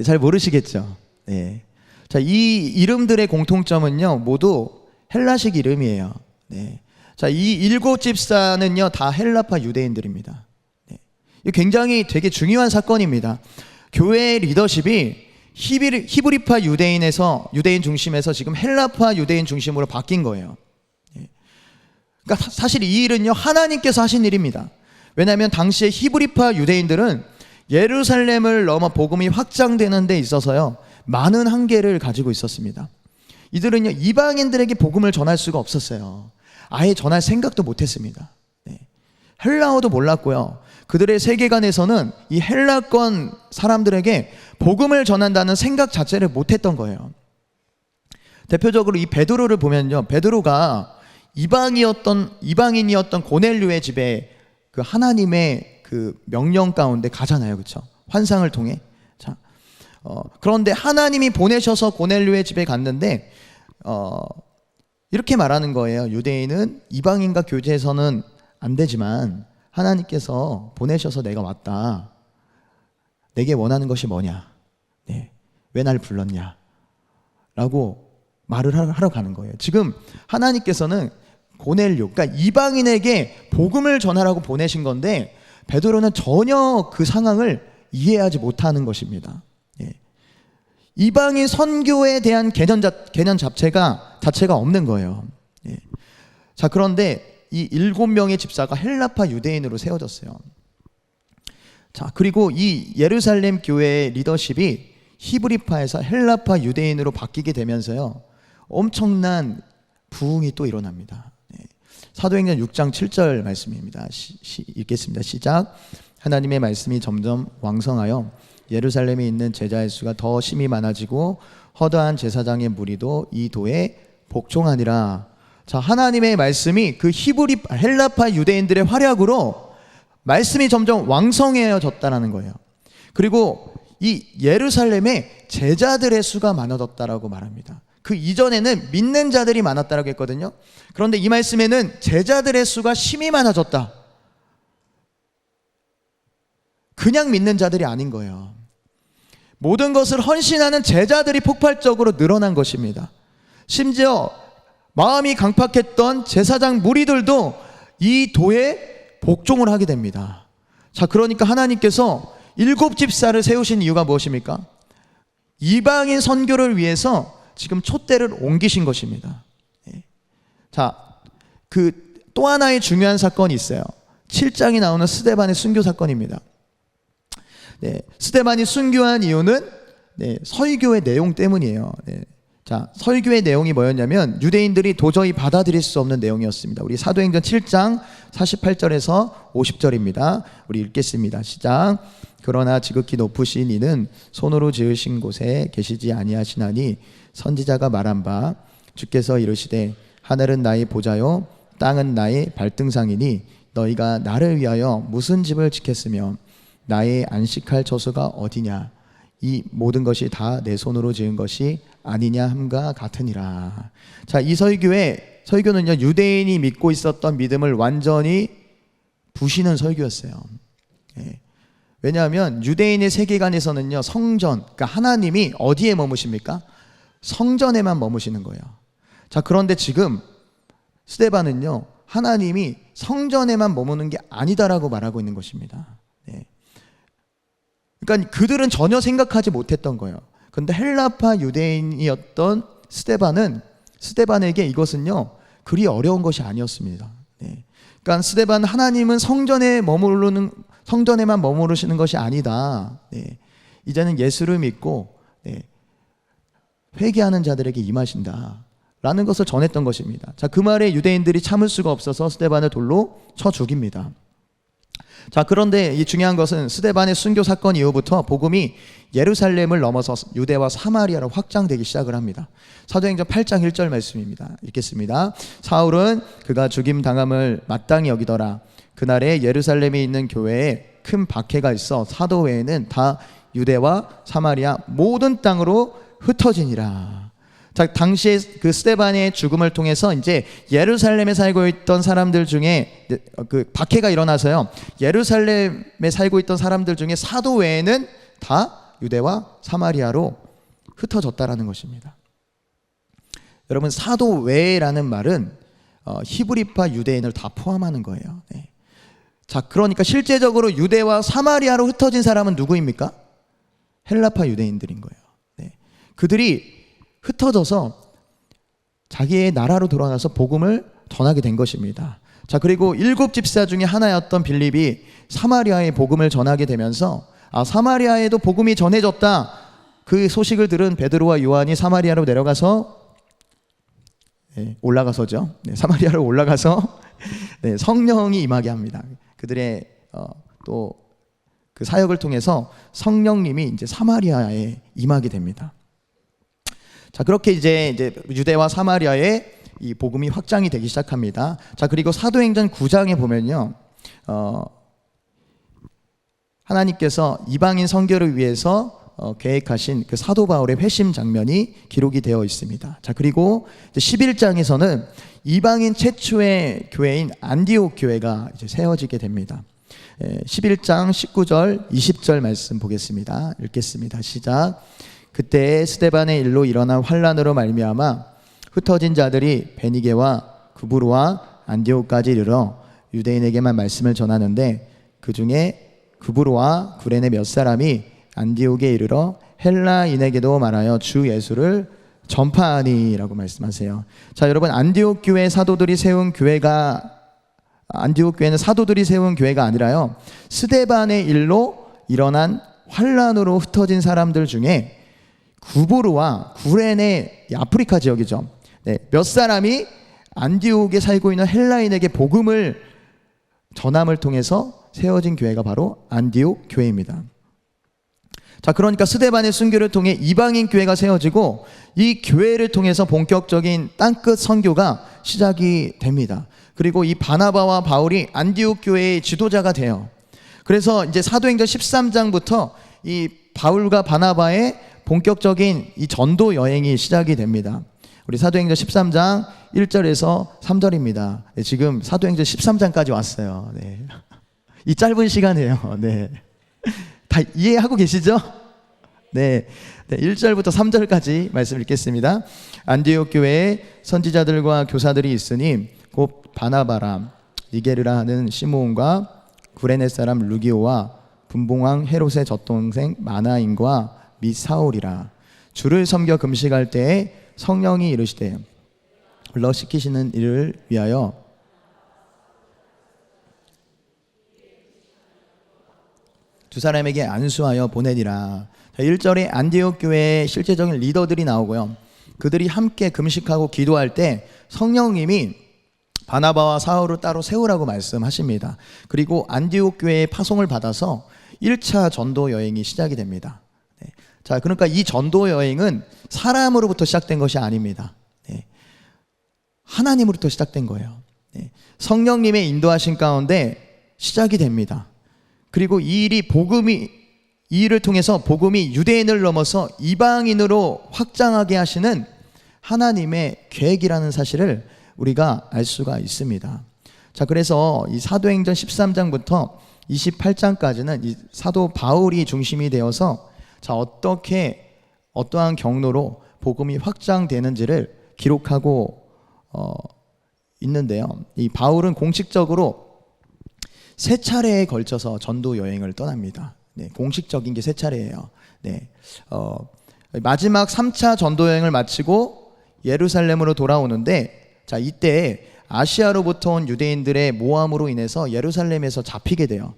잘 모르시겠죠? 네. 자, 이 이름들의 공통점은요, 모두 헬라식 이름이에요. 네. 자, 이 7집사는요, 다 헬라파 유대인들입니다. 네. 이 굉장히 되게 중요한 사건입니다. 교회의 리더십이 히브리파 유대인 중심에서 지금 헬라파 유대인 중심으로 바뀐 거예요. 네. 그러니까 사실 이 일은요, 하나님께서 하신 일입니다. 왜냐하면 당시에 히브리파 유대인들은 예루살렘을 넘어 복음이 확장되는 데 있어서요 많은 한계를 가지고 있었습니다. 이들은요 이방인들에게 복음을 전할 수가 없었어요. 아예 전할 생각도 못했습니다. 네. 헬라어도 몰랐고요. 그들의 세계관에서는 이 헬라권 사람들에게 복음을 전한다는 생각 자체를 못했던 거예요. 대표적으로 이 베드로를 보면요, 베드로가 이방인이었던 고넬료의 집에 그 하나님의 그 명령 가운데 가잖아요, 그렇죠? 환상을 통해. 자, 그런데 하나님이 보내셔서 고넬료의 집에 갔는데 이렇게 말하는 거예요. 유대인은 이방인과 교제해서는 안 되지만 하나님께서 보내셔서 내가 왔다. 내게 원하는 것이 뭐냐? 네, 왜 날 불렀냐? 라고 말을 하러 가는 거예요. 지금 하나님께서는 고넬료, 그러니까 이방인에게 복음을 전하라고 보내신 건데 베드로는 전혀 그 상황을 이해하지 못하는 것입니다. 예. 이방인 선교에 대한 개념 자체가 없는 거예요. 예. 자, 그런데 이 7명의 집사가 헬라파 유대인으로 세워졌어요. 자, 그리고 이 예루살렘 교회의 리더십이 히브리파에서 헬라파 유대인으로 바뀌게 되면서요 엄청난 부흥이 또 일어납니다. 사도행전 6장 7절 말씀입니다. 읽겠습니다. 시작. 하나님의 말씀이 점점 왕성하여 예루살렘에 있는 제자의 수가 더 심히 많아지고 허다한 제사장의 무리도 이 도에 복종하니라. 자, 하나님의 말씀이 그 헬라파 유대인들의 활약으로 말씀이 점점 왕성해졌다는 거예요. 그리고 이 예루살렘에 제자들의 수가 많아졌다라고 말합니다. 그 이전에는 믿는 자들이 많았다라고 했거든요. 그런데 이 말씀에는 제자들의 수가 심히 많아졌다. 그냥 믿는 자들이 아닌 거예요. 모든 것을 헌신하는 제자들이 폭발적으로 늘어난 것입니다. 심지어 마음이 강팍했던 제사장 무리들도 이 도에 복종을 하게 됩니다. 자, 그러니까 하나님께서 7집사를 세우신 이유가 무엇입니까? 이방인 선교를 위해서 지금 촛대를 옮기신 것입니다. 자, 그 또 하나의 중요한 사건이 있어요. 7장이 나오는 스데반의 순교 사건입니다. 네, 스데반이 순교한 이유는 설교의 내용 때문이에요. 자, 설교의 내용이 뭐였냐면 유대인들이 도저히 받아들일 수 없는 내용이었습니다. 우리 사도행전 7장 48절에서 50절입니다. 우리 읽겠습니다. 시작. 그러나 지극히 높으신 이는 손으로 지으신 곳에 계시지 아니하시나니 선지자가 말한 바 주께서 이르시되 하늘은 나의 보좌요 땅은 나의 발등상이니 너희가 나를 위하여 무슨 집을 짓겠으며 나의 안식할 처소가 어디냐 이 모든 것이 다 내 손으로 지은 것이 아니냐 함과 같으니라. 자, 이 설교는요 유대인이 믿고 있었던 믿음을 완전히 부시는 설교였어요. 왜냐하면 유대인의 세계관에서는요 성전, 그러니까 하나님이 어디에 머무십니까? 성전에만 머무시는 거예요. 자, 그런데 지금 스데반은요 하나님이 성전에만 머무는 게 아니다라고 말하고 있는 것입니다. 그러니까 그들은 전혀 생각하지 못했던 거예요. 그런데 헬라파 유대인이었던 스데반에게 이것은요 그리 어려운 것이 아니었습니다. 네. 그러니까 스데반, 하나님은 성전에만 머무르시는 것이 아니다. 네. 이제는 예수를 믿고 회개하는 자들에게 임하신다 라는 것을 전했던 것입니다. 자, 그 말에 유대인들이 참을 수가 없어서 스데반을 돌로 쳐 죽입니다. 자, 그런데 이 중요한 것은 스데반의 순교 사건 이후부터 복음이 예루살렘을 넘어서 유대와 사마리아로 확장되기 시작을 합니다. 사도행전 8장 1절 말씀입니다. 읽겠습니다. 사울은 그가 죽임 당함을 마땅히 여기더라. 그날에 예루살렘에 있는 교회에 큰 박해가 있어 사도 외에는 다 유대와 사마리아 모든 땅으로 흩어지니라. 자, 당시에 그 스데반의 죽음을 통해서 이제 예루살렘에 살고 있던 사람들 중에 그 박해가 일어나서요. 예루살렘에 살고 있던 사람들 중에 사도 외에는 다 유대와 사마리아로 흩어졌다라는 것입니다. 여러분, 사도 외라는 말은 히브리파 유대인을 다 포함하는 거예요. 네. 자, 그러니까 실제적으로 유대와 사마리아로 흩어진 사람은 누구입니까? 헬라파 유대인들인 거예요. 네. 그들이 흩어져서 자기의 나라로 돌아가서 복음을 전하게 된 것입니다. 자, 그리고 7 집사 중에 하나였던 빌립이 사마리아에 복음을 전하게 되면서 사마리아에도 복음이 전해졌다. 그 소식을 들은 베드로와 요한이 사마리아로 내려가서 올라가서죠. 사마리아로 올라가서 성령이 임하게 합니다. 그들의 또 그 사역을 통해서 성령님이 이제 사마리아에 임하게 됩니다. 자, 그렇게 이제 유대와 사마리아에 이 복음이 확장이 되기 시작합니다. 자, 그리고 사도행전 9장에 보면요, 하나님께서 이방인 선교를 위해서 계획하신 그 사도 바울의 회심 장면이 기록이 되어 있습니다. 자, 그리고 11장에서는 이방인 최초의 교회인 안디옥 교회가 이제 세워지게 됩니다. 11장 19절 20절 말씀 보겠습니다. 읽겠습니다. 시작. 그때 스데반의 일로 일어난 환란으로 말미암아 흩어진 자들이 베니게와 구브로와 안디옥까지 이르러 유대인에게만 말씀을 전하는데 그 중에 구브로와 구레네 몇 사람이 안디옥에 이르러 헬라인에게도 말하여 주 예수를 전파하니라고 말씀하세요. 자, 여러분, 안디옥 교회 사도들이 세운 교회가 안디옥 교회는 사도들이 세운 교회가 아니라요, 스데반의 일로 일어난 환란으로 흩어진 사람들 중에 구브로와 구레네, 아프리카 지역이죠. 몇 사람이 안디옥에 살고 있는 헬라인에게 복음을 전함을 통해서 세워진 교회가 바로 안디옥 교회입니다. 자, 그러니까 스데반의 순교를 통해 이방인 교회가 세워지고 이 교회를 통해서 본격적인 땅끝 선교가 시작이 됩니다. 그리고 이 바나바와 바울이 안디옥 교회의 지도자가 돼요. 그래서 이제 사도행전 13장부터 이 바울과 바나바의 본격적인 이 전도 여행이 시작이 됩니다. 우리 사도행전 13장 1절에서 3절입니다. 네, 지금 사도행전 13장까지 왔어요. 네. 이 짧은 시간이에요. 네. 다 이해하고 계시죠? 네. 1절부터 3절까지 말씀 읽겠습니다. 안디옥 교회에 선지자들과 교사들이 있으니 곧 바나바라, 니게르라 하는 시므온과 구레네 사람 루기오와 분봉왕 헤롯의 젖동생 마나인과 및 사울이라. 주를 섬겨 금식할 때에 성령이 이르시되 불러시키시는 일을 위하여 두 사람에게 안수하여 보내니라. 1절에 안디옥 교회의 실제적인 리더들이 나오고요, 그들이 함께 금식하고 기도할 때 성령님이 바나바와 사울을 따로 세우라고 말씀하십니다. 그리고 안디옥 교회의 파송을 받아서 1차 전도 여행이 시작이 됩니다. 네. 자, 그러니까 이 전도 여행은 사람으로부터 시작된 것이 아닙니다. 네. 하나님으로부터 시작된 거예요. 네. 성령님의 인도하신 가운데 시작이 됩니다. 그리고 이 일을 통해서 복음이 유대인을 넘어서 이방인으로 확장하게 하시는 하나님의 계획이라는 사실을 우리가 알 수가 있습니다. 자, 그래서 이 사도행전 13장부터 28장까지는 이 사도 바울이 중심이 되어서 자, 어떠한 경로로 복음이 확장되는지를 기록하고 있는데요. 이 바울은 공식적으로 3차례에 걸쳐서 전도 여행을 떠납니다. 네, 공식적인 게 세 차례예요. 네, 마지막 3차 전도 여행을 마치고 예루살렘으로 돌아오는데, 자, 이때 아시아로부터 온 유대인들의 모함으로 인해서 예루살렘에서 잡히게 돼요.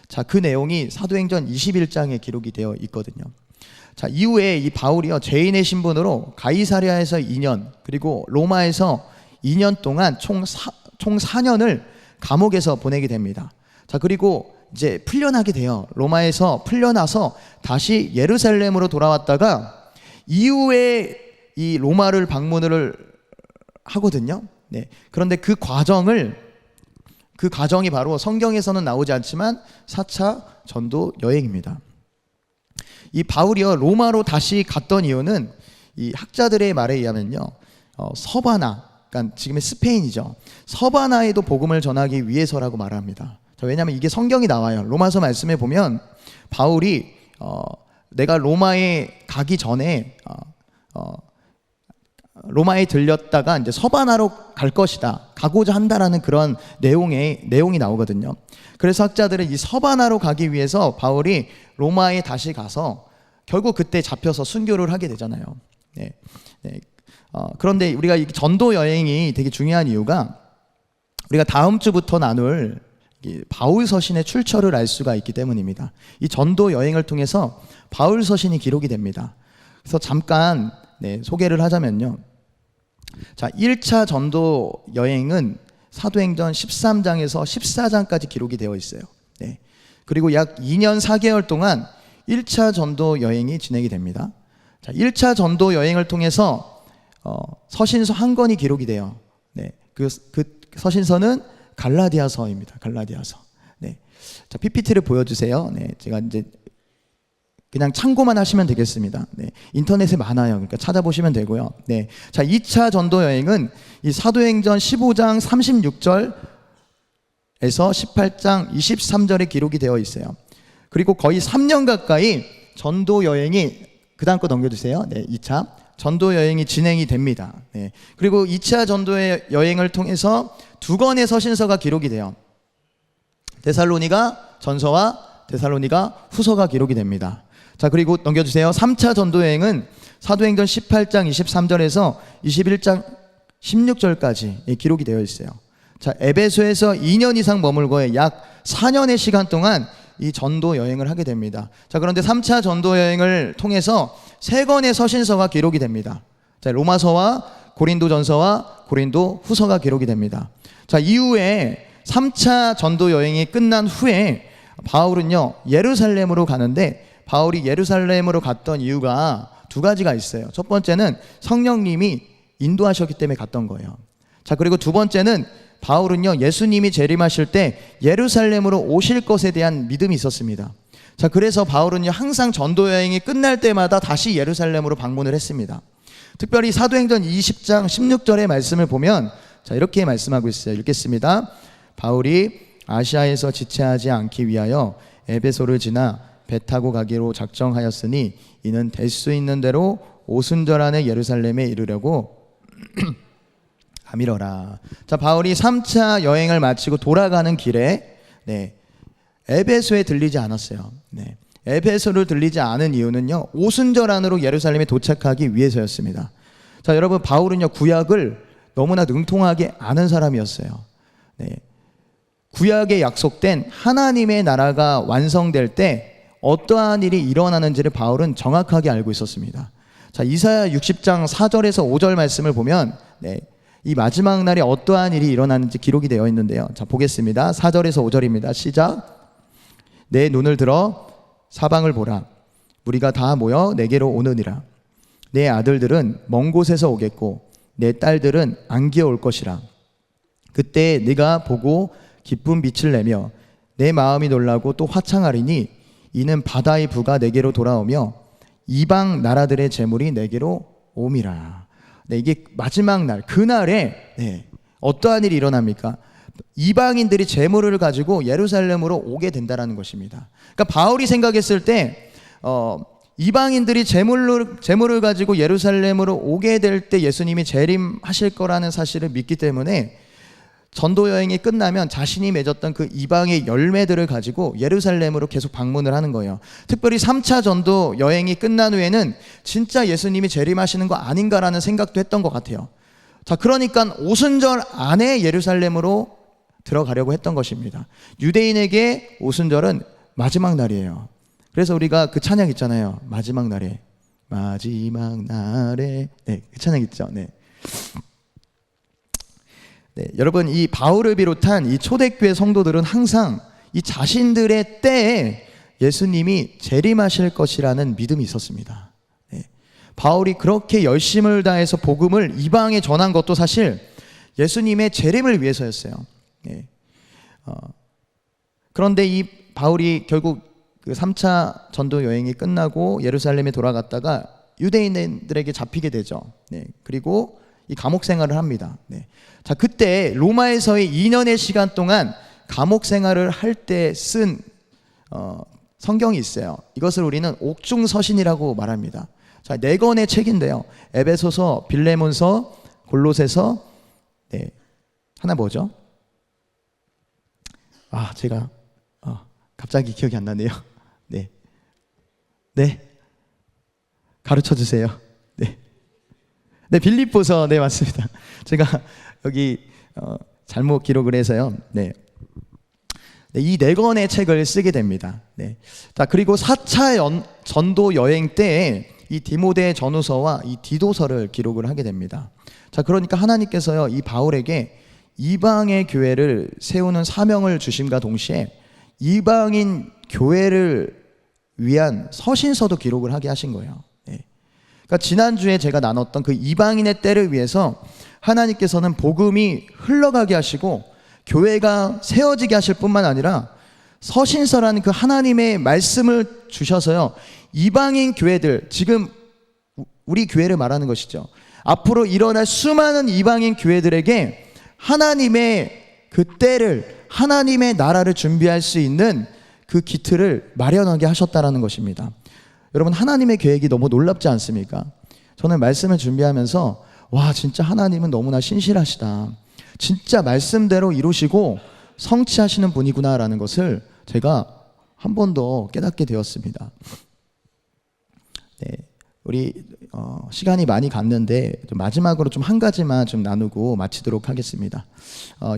자, 그 내용이 사도행전 21장에 기록이 되어 있거든요. 자, 이후에 이 바울이요, 죄인의 신분으로 가이사랴에서 2년, 그리고 로마에서 2년 동안 총 4년을 감옥에서 보내게 됩니다. 자, 그리고 이제 풀려나게 돼요. 로마에서 풀려나서 다시 예루살렘으로 돌아왔다가 이후에 이 로마를 방문을 하거든요. 네. 그런데 그 과정이 바로 성경에서는 나오지 않지만 4차 전도 여행입니다. 이 바울이요, 로마로 다시 갔던 이유는 이 학자들의 말에 의하면요, 서바나, 그러니까 지금의 스페인이죠, 서바나에도 복음을 전하기 위해서라고 말합니다. 자, 왜냐하면 이게 성경이 나와요. 로마서 말씀에 보면 바울이 내가 로마에 가기 전에 로마에 들렸다가 이제 서바나로 갈 것이다, 가고자 한다라는 그런 내용이 나오거든요. 그래서 학자들은 이 서바나로 가기 위해서 바울이 로마에 다시 가서 결국 그때 잡혀서 순교를 하게 되잖아요. 네. 네. 그런데 우리가 이 전도 여행이 되게 중요한 이유가 우리가 다음 주부터 나눌 바울 서신의 출처를 알 수가 있기 때문입니다. 이 전도 여행을 통해서 바울 서신이 기록이 됩니다. 그래서 잠깐 소개를 하자면요. 자, 1차 전도 여행은 사도행전 13장에서 14장까지 기록이 되어 있어요. 네. 그리고 약 2년 4개월 동안 1차 전도 여행이 진행이 됩니다. 자, 1차 전도 여행을 통해서 서신서 한 권이 기록이 돼요. 네. 그 서신서는 갈라디아서입니다. 갈라디아서. 네. 자, PPT를 보여주세요. 네. 제가 이제 그냥 참고만 하시면 되겠습니다. 네. 인터넷에 많아요. 그러니까 찾아보시면 되고요. 네. 자, 2차 전도 여행은 이 사도행전 15장 36절에서 18장 23절에 기록이 되어 있어요. 그리고 거의 3년 가까이 전도 여행이, 그 다음 거 넘겨주세요. 네. 2차 전도 여행이 진행이 됩니다. 네. 그리고 2차 전도 여행을 통해서 2권의 서신서가 기록이 돼요. 데살로니가 전서와 데살로니가 후서가 기록이 됩니다. 자, 그리고 넘겨주세요. 3차 전도 여행은 사도행전 18장 23절에서 21장 16절까지 기록이 되어 있어요. 자, 에베소에서 2년 이상 머물고 약 4년의 시간 동안 이 전도 여행을 하게 됩니다. 자, 그런데 3차 전도 여행을 통해서 3권의 서신서가 기록이 됩니다. 자, 로마서와 고린도전서와 고린도 후서가 기록이 됩니다. 자, 이후에 3차 전도 여행이 끝난 후에 바울은요, 예루살렘으로 가는데, 바울이 예루살렘으로 갔던 이유가 2가지가 있어요. 첫 번째는 성령님이 인도하셨기 때문에 갔던 거예요. 자, 그리고 2번째는 바울은요, 예수님이 재림하실 때 예루살렘으로 오실 것에 대한 믿음이 있었습니다. 자, 그래서 바울은요, 항상 전도 여행이 끝날 때마다 다시 예루살렘으로 방문을 했습니다. 특별히 사도행전 20장 16절의 말씀을 보면, 자, 이렇게 말씀하고 있어요. 읽겠습니다. 바울이 아시아에서 지체하지 않기 위하여 에베소를 지나 배 타고 가기로 작정하였으니 이는 될 수 있는 대로 오순절 안에 예루살렘에 이르려고 함이러라. 자, 바울이 3차 여행을 마치고 돌아가는 길에 에베소에 들리지 않았어요. 네. 에베소를 들리지 않은 이유는요, 오순절 안으로 예루살렘에 도착하기 위해서였습니다. 자, 여러분, 바울은요, 구약을 너무나 능통하게 아는 사람이었어요. 네. 구약에 약속된 하나님의 나라가 완성될 때 어떠한 일이 일어나는지를 바울은 정확하게 알고 있었습니다. 자, 이사야 60장 4절에서 5절 말씀을 보면 이 마지막 날에 어떠한 일이 일어나는지 기록이 되어 있는데요. 자, 보겠습니다. 4절에서 5절입니다. 시작. 내 눈을 들어 사방을 보라. 무리가 다 모여 내게로 오느니라. 내 아들들은 먼 곳에서 오겠고 내 딸들은 안기어 올 것이라. 그때 네가 보고 기쁜 빛을 내며 내 마음이 놀라고 또 화창하리니 이는 바다의 부가 내게로 돌아오며 이방 나라들의 재물이 내게로 옴이라. 네, 이게 마지막 날, 그날에 어떠한 일이 일어납니까? 이방인들이 재물을 가지고 예루살렘으로 오게 된다는 것입니다. 그러니까 바울이 생각했을 때 이방인들이 재물을 가지고 예루살렘으로 오게 될 때 예수님이 재림하실 거라는 사실을 믿기 때문에 전도 여행이 끝나면 자신이 맺었던 그 이방의 열매들을 가지고 예루살렘으로 계속 방문을 하는 거예요. 특별히 3차 전도 여행이 끝난 후에는 진짜 예수님이 재림하시는 거 아닌가라는 생각도 했던 것 같아요. 자, 그러니까 오순절 안에 예루살렘으로 들어가려고 했던 것입니다. 유대인에게 오순절은 마지막 날이에요. 그래서 우리가 그 찬양 있잖아요. 마지막 날에, 마지막 날에. 네, 그 찬양 있죠. 네. 네, 여러분, 이 바울을 비롯한 이 초대교회 성도들은 항상 이 자신들의 때에 예수님이 재림하실 것이라는 믿음이 있었습니다. 네, 바울이 그렇게 열심을 다해서 복음을 이방에 전한 것도 사실 예수님의 재림을 위해서였어요. 네, 그런데 이 바울이 결국 그 3차 전도 여행이 끝나고 예루살렘에 돌아갔다가 유대인들에게 잡히게 되죠. 네, 그리고 이 감옥 생활을 합니다. 네. 자, 그때 로마에서의 2년의 시간 동안 감옥 생활을 할 때 쓴 성경이 있어요. 이것을 우리는 옥중서신이라고 말합니다. 자, 4권의 책인데요. 에베소서, 빌레몬서, 골로새서, 네, 하나 뭐죠? 제가 갑자기 기억이 안 나네요. 네, 네, 가르쳐 주세요. 네. 네, 빌립보서. 네, 맞습니다. 제가 여기 잘못 기록을 해서요. 네. 네, 이 4권의 책을 쓰게 됩니다. 네. 자, 그리고 4차 전도 여행 때에 이 디모데 전후서와 이 디도서를 기록을 하게 됩니다. 자, 그러니까 하나님께서요, 이 바울에게 이방의 교회를 세우는 사명을 주심과 동시에 이방인 교회를 위한 서신서도 기록을 하게 하신 거예요. 그러니까 지난주에 제가 나눴던 그 이방인의 때를 위해서 하나님께서는 복음이 흘러가게 하시고 교회가 세워지게 하실 뿐만 아니라 서신서라는 그 하나님의 말씀을 주셔서요, 이방인 교회들, 지금 우리 교회를 말하는 것이죠. 앞으로 일어날 수많은 이방인 교회들에게 하나님의 그 때를, 하나님의 나라를 준비할 수 있는 그 기틀을 마련하게 하셨다라는 것입니다. 여러분, 하나님의 계획이 너무 놀랍지 않습니까? 저는 말씀을 준비하면서 와, 진짜 하나님은 너무나 신실하시다, 진짜 말씀대로 이루시고 성취하시는 분이구나라는 것을 제가 한 번 더 깨닫게 되었습니다. 네, 우리 시간이 많이 갔는데 좀 마지막으로 좀 한 가지만 좀 나누고 마치도록 하겠습니다.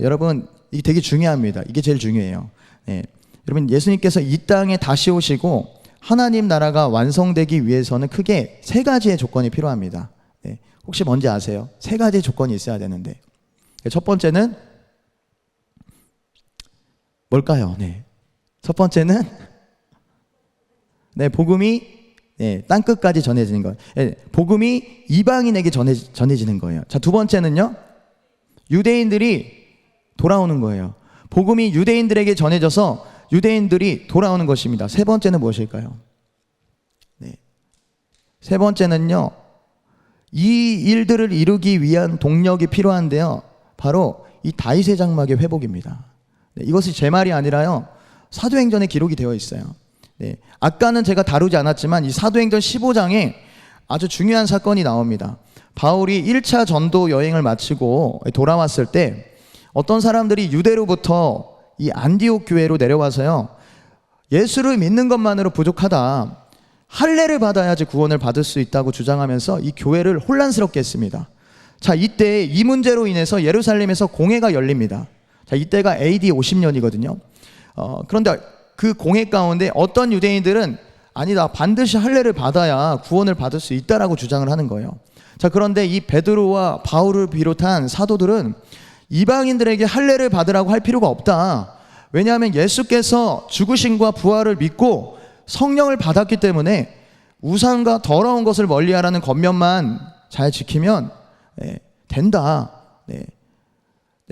여러분, 이게 되게 중요합니다. 이게 제일 중요해요. 네, 여러분, 예수님께서 이 땅에 다시 오시고 하나님 나라가 완성되기 위해서는 크게 3가지의 조건이 필요합니다. 네, 혹시 뭔지 아세요? 3가지의 조건이 있어야 되는데, 첫 번째는 뭘까요? 네, 첫 번째는 네, 복음이 땅끝까지 전해지는 거예요. 네, 복음이 이방인에게 전해지는 거예요. 자, 두 번째는요, 유대인들이 돌아오는 거예요. 복음이 유대인들에게 전해져서 유대인들이 돌아오는 것입니다. 세 번째는 무엇일까요? 네, 세 번째는요, 이 일들을 이루기 위한 동력이 필요한데요, 바로 이 다윗의 장막의 회복입니다. 네, 이것이 제 말이 아니라요, 사도행전에 기록이 되어 있어요. 네, 아까는 제가 다루지 않았지만 이 사도행전 15장에 아주 중요한 사건이 나옵니다. 바울이 1차 전도 여행을 마치고 돌아왔을 때 어떤 사람들이 유대로부터 이 안디옥 교회로 내려와서요, 예수를 믿는 것만으로 부족하다, 할례를 받아야지 구원을 받을 수 있다고 주장하면서 이 교회를 혼란스럽게 했습니다. 자, 이때 이 문제로 인해서 예루살렘에서 공회가 열립니다. 자, 이때가 AD 50년이거든요. 그런데 그 공회 가운데 어떤 유대인들은 아니다, 반드시 할례를 받아야 구원을 받을 수 있다라고 주장을 하는 거예요. 자, 그런데 이 베드로와 바울을 비롯한 사도들은 이방인들에게 할례를 받으라고 할 필요가 없다. 왜냐하면 예수께서 죽으심과 부활을 믿고 성령을 받았기 때문에 우상과 더러운 것을 멀리하라는 권면만 잘 지키면 된다. 네.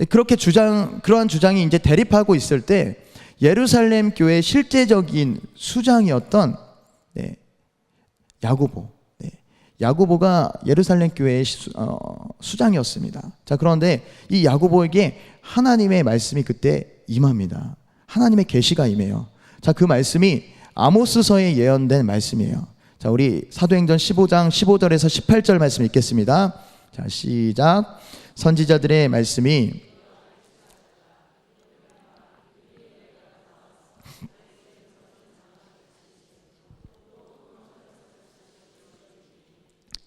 그러한 주장이 이제 대립하고 있을 때 예루살렘 교회의 실제적인 수장이었던 야고보, 야고보가 예루살렘 교회의 수장이었습니다. 자, 그런데 이 야고보에게 하나님의 말씀이 그때 임합니다. 하나님의 계시가 임해요. 자, 그 말씀이 아모스서에 예언된 말씀이에요. 자, 우리 사도행전 15장 15절에서 18절 말씀 읽겠습니다. 자, 시작. 선지자들의 말씀이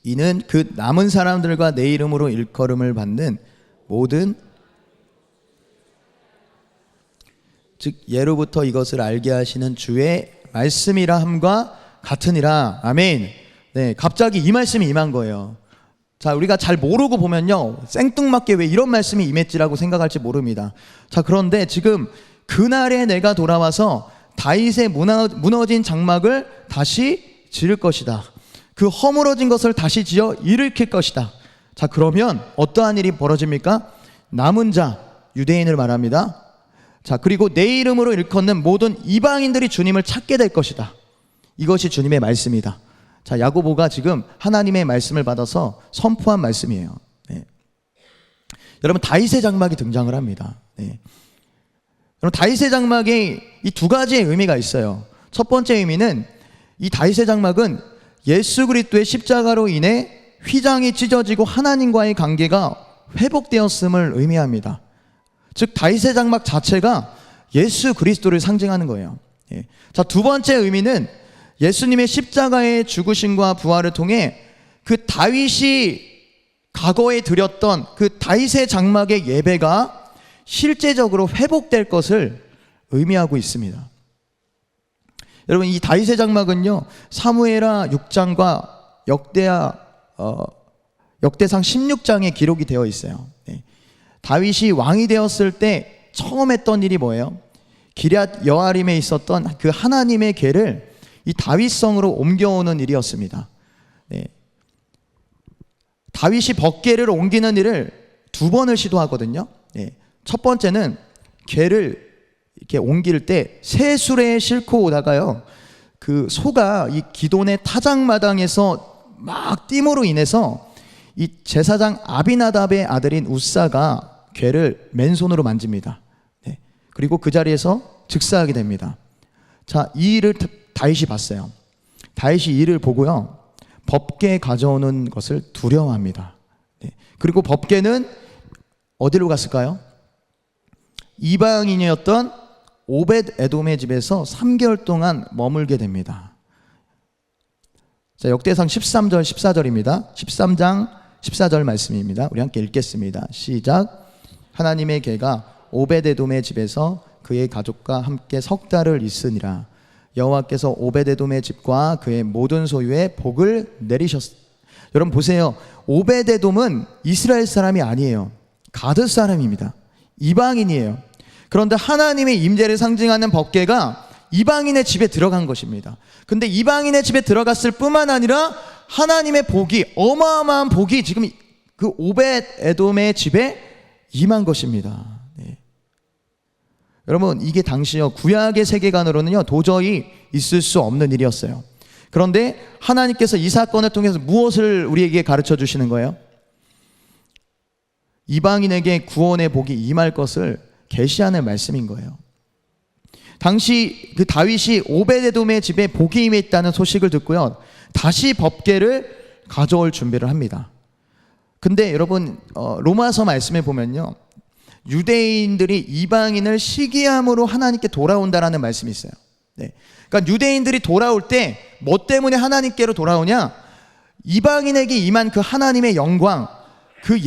이는 그 남은 사람들과 내 이름으로 일컬음을 받는 모든 즉 예로부터 이것을 알게 하시는 주의 말씀이라 함과 같으니라. 아멘. 네, 갑자기 이 말씀이 임한 거예요. 자, 우리가 잘 모르고 보면요, 생뚱맞게 왜 이런 말씀이 임했지라고 생각할지 모릅니다. 자, 그런데 지금 그날에 내가 돌아와서 다윗의 무너진 장막을 다시 지을 것이다. 그 허물어진 것을 다시 지어 일으킬 것이다. 자, 그러면 어떠한 일이 벌어집니까? 남은 자, 유대인을 말합니다. 자, 그리고 내 이름으로 일컫는 모든 이방인들이 주님을 찾게 될 것이다. 이것이 주님의 말씀이다. 자, 야고보가 지금 하나님의 말씀을 받아서 선포한 말씀이에요. 네. 여러분, 다윗의 장막이 등장을 합니다. 네. 여러분, 다윗의 장막에 이 두 가지의 의미가 있어요. 첫 번째 의미는 이 다윗의 장막은 예수 그리스도의 십자가로 인해 휘장이 찢어지고 하나님과의 관계가 회복되었음을 의미합니다. 즉 다윗의 장막 자체가 예수 그리스도를 상징하는 거예요. 예. 자, 두 번째 의미는 예수님의 십자가의 죽으심과 부활을 통해 그 다윗이 과거에 드렸던 그 다윗의 장막의 예배가 실제적으로 회복될 것을 의미하고 있습니다. 여러분, 이 다윗의 장막은요, 사무엘하 6장과 역대상 16장에 기록이 되어 있어요. 네. 다윗이 왕이 되었을 때 처음 했던 일이 뭐예요? 기럇 여아림에 있었던 그 하나님의 궤를 이 다윗성으로 옮겨오는 일이었습니다. 네. 다윗이 법궤를 옮기는 일을 두 번을 시도하거든요. 네. 첫 번째는 궤를 이렇게 옮길 때 새 수레에 싣고 오다가요, 그 소가 이 기돈의 타작마당에서 막 띠므로 인해서 이 제사장 아비나답의 아들인 우사가 궤를 맨손으로 만집니다. 네. 그리고 그 자리에서 즉사하게 됩니다. 자, 이 일을 다윗이 봤어요. 다윗이 이 일을 보고요, 법궤 가져오는 것을 두려워합니다. 네. 그리고 법궤는 어디로 갔을까요? 이방인이었던 오벳 에돔의 집에서 3개월 동안 머물게 됩니다. 자, 역대상 13절 14절입니다. 13장 14절 말씀입니다. 우리 함께 읽겠습니다. 시작. 하나님의 궤가 오벳 에돔의 집에서 그의 가족과 함께 석 달을 있으니라. 여호와께서 오벳 에돔의 집과 그의 모든 소유에 복을 내리셨. 여러분 보세요. 오벳 에돔은 이스라엘 사람이 아니에요. 가드 사람입니다. 이방인이에요. 그런데 하나님의 임재를 상징하는 법궤가 이방인의 집에 들어간 것입니다. 근데 이방인의 집에 들어갔을 뿐만 아니라 하나님의 복이, 어마어마한 복이 지금 그 오벳 에돔의 집에 임한 것입니다. 네. 여러분, 이게 당시요 구약의 세계관으로는요 도저히 있을 수 없는 일이었어요. 그런데 하나님께서 이 사건을 통해서 무엇을 우리에게 가르쳐 주시는 거예요? 이방인에게 구원의 복이 임할 것을 계시하는 말씀인 거예요. 당시 그 다윗이 오벳에돔의 집에 복이 임했다는 소식을 듣고요, 다시 법궤를 가져올 준비를 합니다. 근데 여러분, 로마서 말씀에 보면요, 유대인들이 이방인을 시기함으로 하나님께 돌아온다라는 말씀이 있어요. 네. 그러니까 유대인들이 돌아올 때 뭐 때문에 하나님께로 돌아오냐? 이방인에게 임한 그 하나님의 영광, 그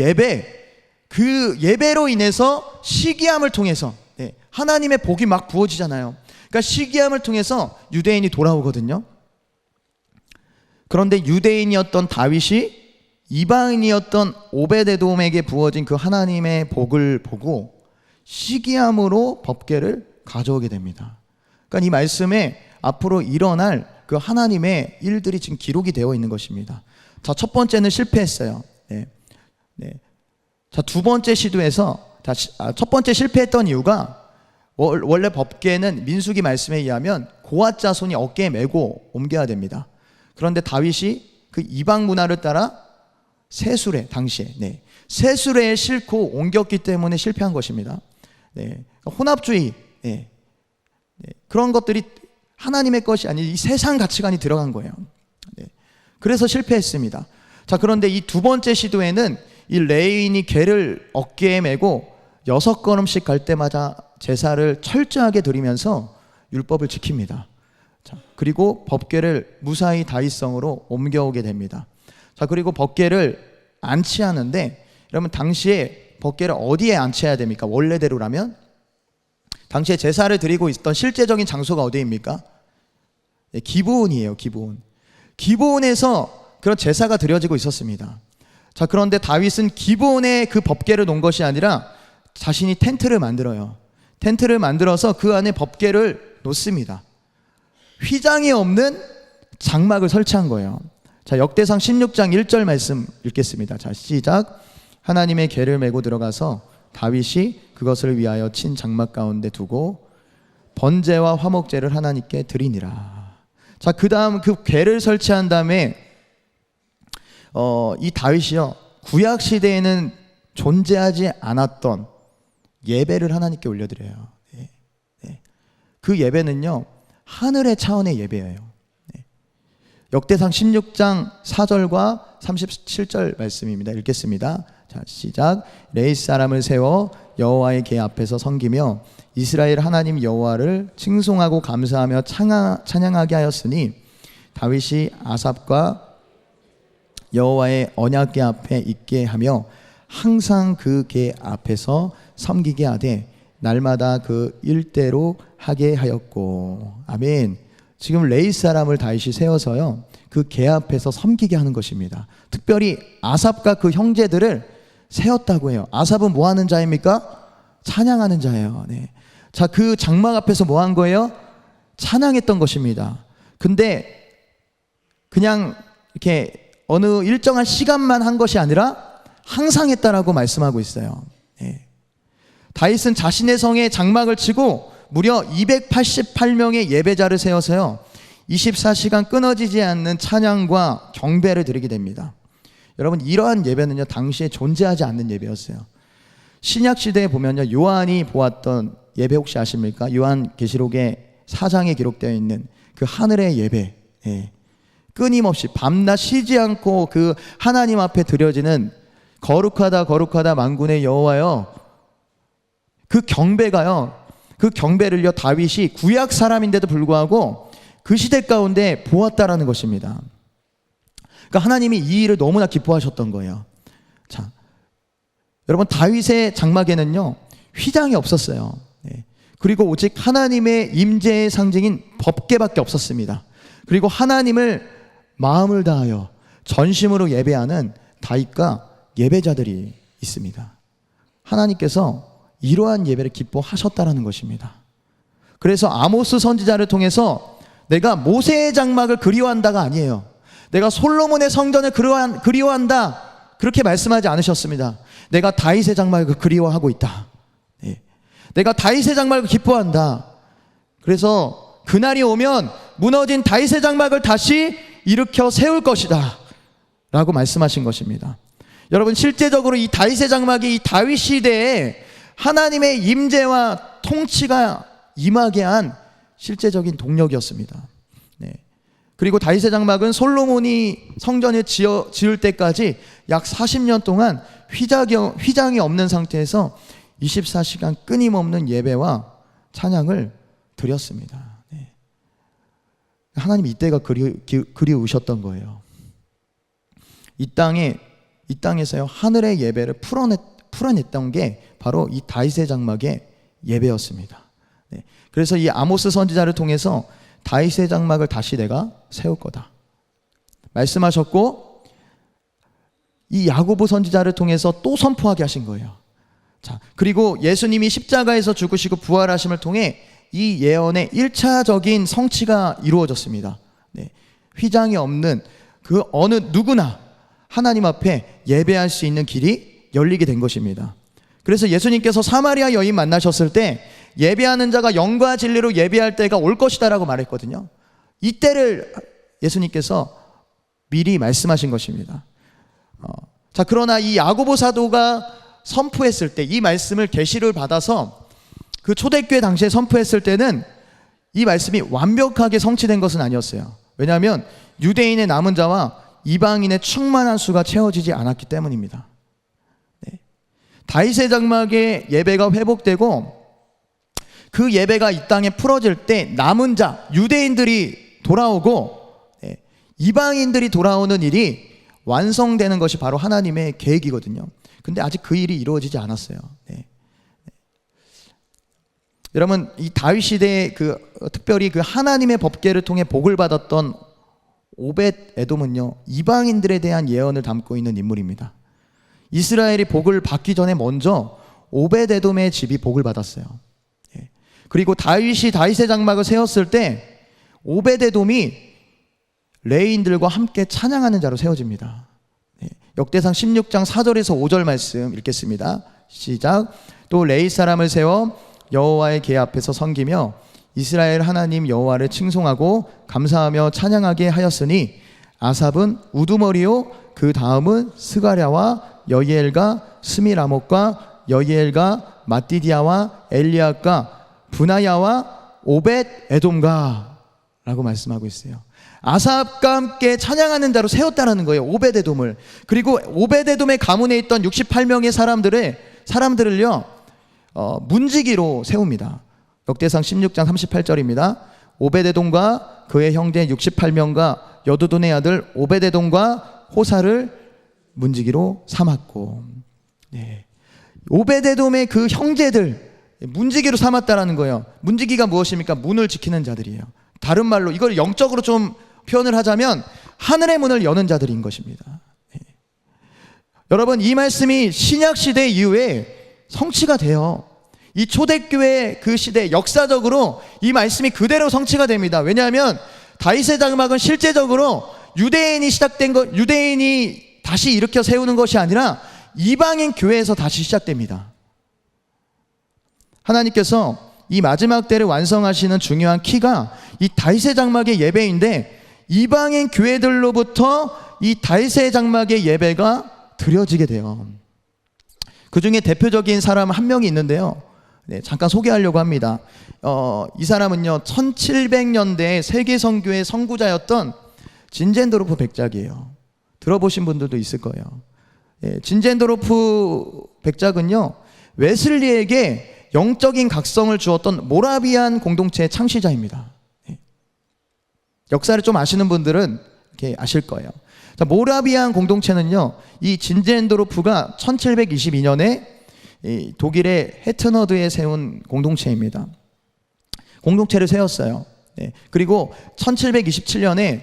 예배로 인해서 시기함을 통해서, 네, 하나님의 복이 막 부어지잖아요. 그러니까 시기함을 통해서 유대인이 돌아오거든요. 그런데 유대인이었던 다윗이 이방인이었던 오벳에돔에게 부어진 그 하나님의 복을 보고 시기함으로 법궤를 가져오게 됩니다. 그러니까 이 말씀에 앞으로 일어날 그 하나님의 일들이 지금 기록이 되어 있는 것입니다. 자, 첫 번째는 실패했어요. 네. 네. 자, 두 번째 시도에서, 첫 번째 실패했던 이유가 원래 법궤는 민수기 말씀에 의하면 고앗 자손이 어깨에 메고 옮겨야 됩니다. 그런데 다윗이 그 이방 문화를 따라 새수레, 당시에, 네, 새수레에 싣고 옮겼기 때문에 실패한 것입니다. 네, 혼합주의, 네, 네, 그런 것들이 하나님의 것이 아닌 이 세상 가치관이 들어간 거예요. 네, 그래서 실패했습니다. 자, 그런데 이 두 번째 시도에는 이 레위인이 궤를 어깨에 메고 6걸음씩 갈 때마다 제사를 철저하게 드리면서 율법을 지킵니다. 자, 그리고 법궤를 무사히 다윗성으로 옮겨오게 됩니다. 자, 그리고 법궤를 안치하는데, 여러분 당시에 법궤를 어디에 안치해야 됩니까? 원래대로라면 당시에 제사를 드리고 있던 실제적인 장소가 어디입니까? 네, 기브온이에요. 기브온에서 그런 제사가 드려지고 있었습니다. 자, 그런데 다윗은 기브온에 그 법궤를 놓은 것이 아니라 자신이 텐트를 만들어요. 텐트를 만들어서 그 안에 법궤를 놓습니다. 휘장이 없는 장막을 설치한 거예요. 자, 역대상 16장 1절 말씀 읽겠습니다. 자, 시작. 하나님의 궤를 메고 들어가서 다윗이 그것을 위하여 친 장막 가운데 두고 번제와 화목제를 하나님께 드리니라. 자, 그 다음 그 궤를 설치한 다음에 이 다윗이요, 구약 시대에는 존재하지 않았던 예배를 하나님께 올려드려요. 네. 네. 그 예배는요, 하늘의 차원의 예배예요. 네. 역대상 16장 4절과 37절 말씀입니다. 읽겠습니다. 자, 시작. 레이 사람을 세워 여호와의 궤 앞에서 섬기며 이스라엘 하나님 여호와를 칭송하고 감사하며 찬양하게 하였으니 다윗이 아삽과 여호와의 언약궤 앞에 있게 하며 항상 그 궤 앞에서 섬기게 하되 날마다 그 일대로 하게 하였고. 아멘. 지금 레이 사람을 다윗이 세워서요, 그 궤 앞에서 섬기게 하는 것입니다. 특별히 아삽과 그 형제들을 세웠다고 해요. 아삽은 뭐 하는 자입니까? 찬양하는 자예요. 네. 자, 그 장막 앞에서 뭐 한 거예요? 찬양했던 것입니다. 근데 그냥 이렇게 어느 일정한 시간만 한 것이 아니라 항상 했다라고 말씀하고 있어요. 네. 다윗은 자신의 성에 장막을 치고 무려 288명의 예배자를 세워서요, 24시간 끊어지지 않는 찬양과 경배를 드리게 됩니다. 여러분, 이러한 예배는요, 당시에 존재하지 않는 예배였어요. 신약 시대에 보면요, 요한이 보았던 예배 혹시 아십니까? 요한계시록의 4장에 기록되어 있는 그 하늘의 예배, 예. 끊임없이 밤낮 쉬지 않고 그 하나님 앞에 드려지는 거룩하다 거룩하다 만군의 여호와여, 그 경배가요, 그 경배를요, 다윗이 구약 사람인데도 불구하고 그 시대 가운데 보았다라는 것입니다. 그러니까 하나님이 이 일을 너무나 기뻐하셨던 거예요. 자, 여러분, 다윗의 장막에는요, 휘장이 없었어요. 네. 그리고 오직 하나님의 임재의 상징인 법궤밖에 없었습니다. 그리고 하나님을 마음을 다하여 전심으로 예배하는 다윗과 예배자들이 있습니다. 하나님께서 이러한 예배를 기뻐하셨다라는 것입니다. 그래서 아모스 선지자를 통해서 내가 모세의 장막을 그리워한다가 아니에요. 내가 솔로몬의 성전을 그리워한다, 그렇게 말씀하지 않으셨습니다. 내가 다윗의 장막을 그리워하고 있다. 네. 내가 다윗의 장막을 기뻐한다. 그래서 그날이 오면 무너진 다윗의 장막을 다시 일으켜 세울 것이다 라고 말씀하신 것입니다. 여러분, 실제적으로 이 다윗의 장막이 이 다윗 시대에 하나님의 임재와 통치가 임하게 한 실제적인 동력이었습니다. 네. 그리고 다윗의 장막은 솔로몬이 성전을 지을 때까지 약 40년 동안 휘장이 없는 상태에서 24시간 끊임없는 예배와 찬양을 드렸습니다. 네. 하나님 이때가 그리우셨던 거예요. 이 땅에서요, 하늘의 예배를 풀어냈던 게 바로 이 다윗의 장막의 예배였습니다. 네. 그래서 이 아모스 선지자를 통해서 다윗의 장막을 다시 내가 세울 거다 말씀하셨고, 이 야고보 선지자를 통해서 또 선포하게 하신 거예요. 자, 그리고 예수님이 십자가에서 죽으시고 부활하심을 통해 이 예언의 1차적인 성취가 이루어졌습니다. 네. 휘장이 없는 그 어느 누구나 하나님 앞에 예배할 수 있는 길이 열리게 된 것입니다. 그래서 예수님께서 사마리아 여인 만나셨을 때 예배하는 자가 영과 진리로 예배할 때가 올 것이다 라고 말했거든요. 이때를 예수님께서 미리 말씀하신 것입니다. 자, 그러나 이 야고보 사도가 선포했을 때, 이 말씀을 계시를 받아서 그 초대교회 당시에 선포했을 때는 이 말씀이 완벽하게 성취된 것은 아니었어요. 왜냐하면 유대인의 남은 자와 이방인의 충만한 수가 채워지지 않았기 때문입니다. 네. 다윗의 장막의 예배가 회복되고 그 예배가 이 땅에 풀어질 때 남은 자, 유대인들이 돌아오고, 네, 이방인들이 돌아오는 일이 완성되는 것이 바로 하나님의 계획이거든요. 근데 아직 그 일이 이루어지지 않았어요. 네. 여러분, 이 다윗 시대에 특별히 그 하나님의 법궤를 통해 복을 받았던 오벳 에돔은요, 이방인들에 대한 예언을 담고 있는 인물입니다. 이스라엘이 복을 받기 전에 먼저 오벳 에돔의 집이 복을 받았어요. 예. 그리고 다윗이 다윗의 장막을 세웠을 때 오벳 에돔이 레위인들과 함께 찬양하는 자로 세워집니다. 예. 역대상 16장 4절에서 5절 말씀 읽겠습니다. 시작. 또 레위 사람을 세워 여호와의 궤 앞에서 섬기며 이스라엘 하나님 여호와를 칭송하고 감사하며 찬양하게 하였으니 아삽은 우두머리요 그 다음은 스가랴와 여이엘과 스미라못과 여이엘과 마띠디아와 엘리압과 분하야와 오벳 에돔가 라고 말씀하고 있어요. 아삽과 함께 찬양하는 자로 세웠다는 거예요. 오벳 에돔을. 그리고 오벳 에돔의 가문에 있던 68명의 사람들을요 문지기로 세웁니다. 역대상 16장 38절입니다. 오벳에돔과 그의 형제 68명과 여두둔의 아들 오벳에돔과 호사를 문지기로 삼았고, 네. 오벳에돔의 그 형제들 문지기로 삼았다라는 거예요. 문지기가 무엇입니까? 문을 지키는 자들이에요. 다른 말로 이걸 영적으로 좀 표현을 하자면 하늘의 문을 여는 자들인 것입니다. 네. 여러분, 이 말씀이 신약 시대 이후에 성취가 돼요. 이 초대교회 그 시대 역사적으로 이 말씀이 그대로 성취가 됩니다. 왜냐하면 다윗의 장막은 실제적으로 유대인이 다시 일으켜 세우는 것이 아니라 이방인 교회에서 다시 시작됩니다. 하나님께서 이 마지막 때를 완성하시는 중요한 키가 이 다윗의 장막의 예배인데, 이방인 교회들로부터 이 다윗의 장막의 예배가 드려지게 돼요. 그 중에 대표적인 사람 한 명이 있는데요. 네, 잠깐 소개하려고 합니다. 이 사람은요 1700년대에 세계 선교의 선구자였던 진젠도르프 백작이에요. 들어보신 분들도 있을 거예요. 네, 진젠도르프 백작은요 웨슬리에게 영적인 각성을 주었던 모라비안 공동체의 창시자입니다. 네. 역사를 좀 아시는 분들은 이렇게 아실 거예요. 자, 모라비안 공동체는요 이 진젠도르프가 1722년에 이 독일의 헤트너드에 세운 공동체입니다. 공동체를 세웠어요. 네. 그리고 1727년에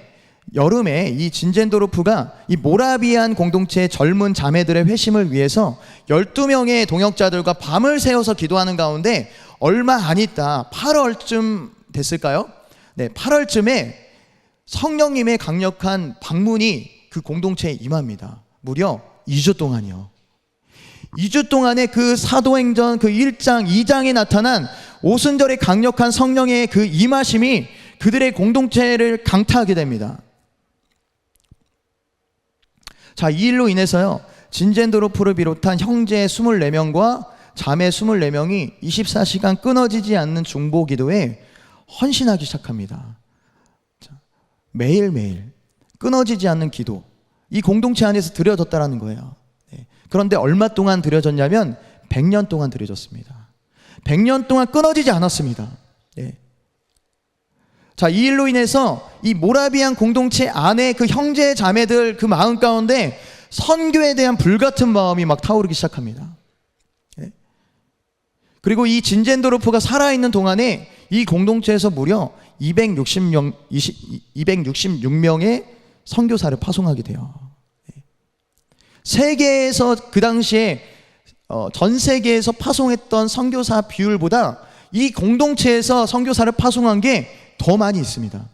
여름에 이 진젠도르프가 이 모라비안 공동체의 젊은 자매들의 회심을 위해서 12명의 동역자들과 밤을 새워서 기도하는 가운데 얼마 안 있다 8월쯤 됐을까요? 네, 8월쯤에 성령님의 강력한 방문이 그 공동체에 임합니다. 무려 2주 동안이요. 2주 동안에 그 사도행전 그 1장, 2장에 나타난 오순절의 강력한 성령의 그 임하심이 그들의 공동체를 강타하게 됩니다. 자, 이 일로 인해서요 진젠도르프를 비롯한 형제 24명과 자매 24명이 24시간 끊어지지 않는 중보 기도에 헌신하기 시작합니다. 자, 매일매일 끊어지지 않는 기도, 이 공동체 안에서 드려졌다라는 거예요. 네. 그런데 얼마 동안 드려졌냐면 100년 동안 드려졌습니다. 100년 동안 끊어지지 않았습니다. 네. 자, 이 일로 인해서 이 모라비안 공동체 안에 그 형제 자매들 그 마음 가운데 선교에 대한 불같은 마음이 막 타오르기 시작합니다. 네. 그리고 이 진젠도르프가 살아있는 동안에 이 공동체에서 무려 266명의 선교사를 파송하게 돼요. 네. 세계에서 그 당시에 전 세계에서 파송했던 선교사 비율보다 이 공동체에서 선교사를 파송한 게 더 많이 있습니다.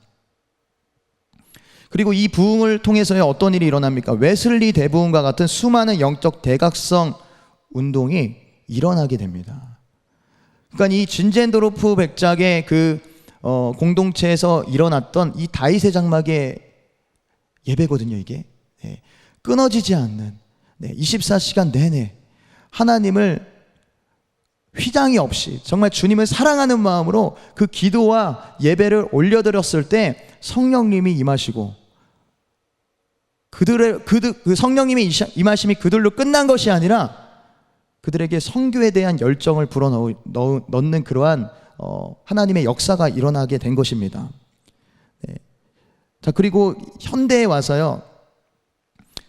그리고 이 부흥을 통해서 어떤 일이 일어납니까? 웨슬리 대부흥과 같은 수많은 영적 대각성 운동이 일어나게 됩니다. 그러니까 이 진젠도르프 백작의 그 공동체에서 일어났던 이 다윗의 장막의 예배거든요. 이게 네. 끊어지지 않는 24시간 내내 하나님을 휘장이 없이 정말 주님을 사랑하는 마음으로 그 기도와 예배를 올려드렸을 때 성령님이 임하시고 그 성령님의 임하심이 그들로 끝난 것이 아니라 그들에게 선교에 대한 열정을 불어넣는 그러한 하나님의 역사가 일어나게 된 것입니다. 네. 자, 그리고 현대에 와서요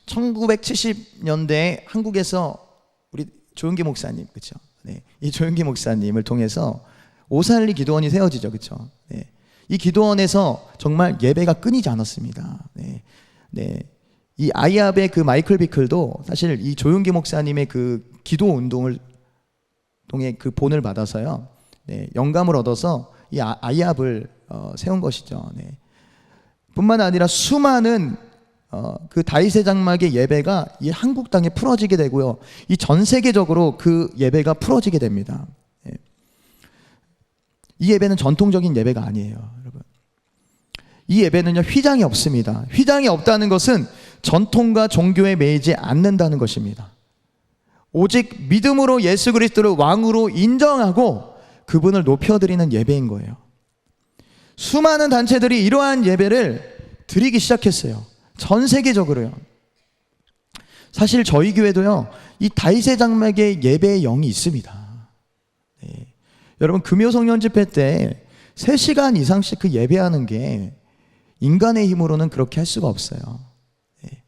1970년대 한국에서 우리 조용기 목사님, 그렇죠? 네, 이 조용기 목사님을 통해서 오살리 기도원이 세워지죠, 그렇죠? 네, 이 기도원에서 정말 예배가 끊이지 않았습니다. 네, 네, 이 아이압의 그 마이클 비클도 사실 이 조용기 목사님의 그 기도 운동을 통해 그 본을 받아서요, 네, 영감을 얻어서 이 아이압을 세운 것이죠. 네. 뿐만 아니라 수많은 그 다윗의 장막의 예배가 이 한국 땅에 풀어지게 되고요, 이 전 세계적으로 그 예배가 풀어지게 됩니다. 네. 이 예배는 전통적인 예배가 아니에요, 여러분. 이 예배는요, 휘장이 없습니다. 휘장이 없다는 것은 전통과 종교에 매이지 않는다는 것입니다. 오직 믿음으로 예수 그리스도를 왕으로 인정하고 그분을 높여드리는 예배인 거예요. 수많은 단체들이 이러한 예배를 드리기 시작했어요. 전 세계적으로요. 사실 저희 교회도요, 이 다윗의 장막의 예배의 영이 있습니다. 네. 여러분, 금요성령 집회 때 3시간 이상씩 그 예배하는 게 인간의 힘으로는 그렇게 할 수가 없어요. 네.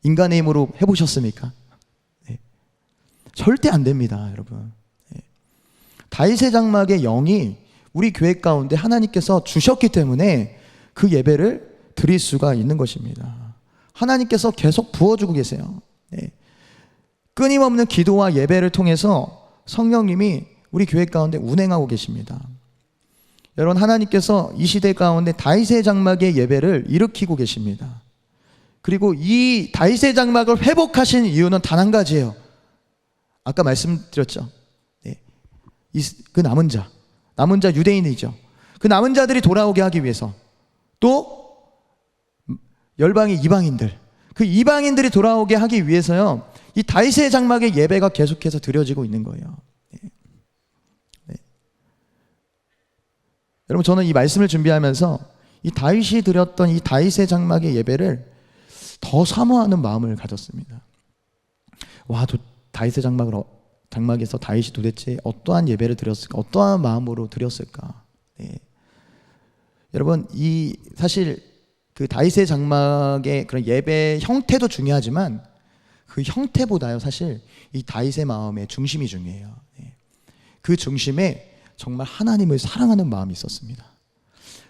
인간의 힘으로 해보셨습니까? 네. 절대 안 됩니다, 여러분. 네. 다윗의 장막의 영이 우리 교회 가운데 하나님께서 주셨기 때문에 그 예배를 드릴 수가 있는 것입니다. 하나님께서 계속 부어주고 계세요. 네. 끊임없는 기도와 예배를 통해서 성령님이 우리 교회 가운데 운행하고 계십니다. 여러분, 하나님께서 이 시대 가운데 다윗의 장막의 예배를 일으키고 계십니다. 그리고 이 다윗의 장막을 회복하신 이유는 단 한 가지예요. 아까 말씀드렸죠. 네. 그 남은 자 유대인이죠. 그 남은 자들이 돌아오게 하기 위해서, 또 열방의 이방인들, 그 이방인들이 돌아오게 하기 위해서요, 이 다윗의 장막의 예배가 계속해서 드려지고 있는 거예요. 네. 네. 여러분, 저는 이 말씀을 준비하면서 이 다윗이 드렸던 이 다윗의 장막의 예배를 더 사모하는 마음을 가졌습니다. 와, 다윗의 장막에서 다윗이 도대체 어떠한 예배를 드렸을까? 어떠한 마음으로 드렸을까? 네. 여러분, 이 사실 그 다윗의 장막의 그런 예배 형태도 중요하지만 그 형태보다요, 사실 이 다윗의 마음의 중심이 중요해요. 네. 그 중심에 정말 하나님을 사랑하는 마음이 있었습니다.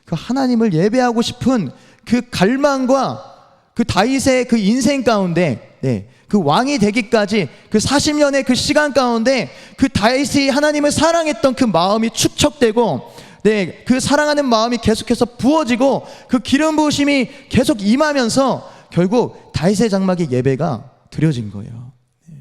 그 하나님을 예배하고 싶은 그 갈망과 그 다윗의 그 인생 가운데, 네, 그 왕이 되기까지 그 40년의 그 시간 가운데 그 다윗이 하나님을 사랑했던 그 마음이 축적되고, 네, 그 사랑하는 마음이 계속해서 부어지고 그 기름 부으심이 계속 임하면서 결국 다윗의 장막의 예배가 드려진 거예요. 네.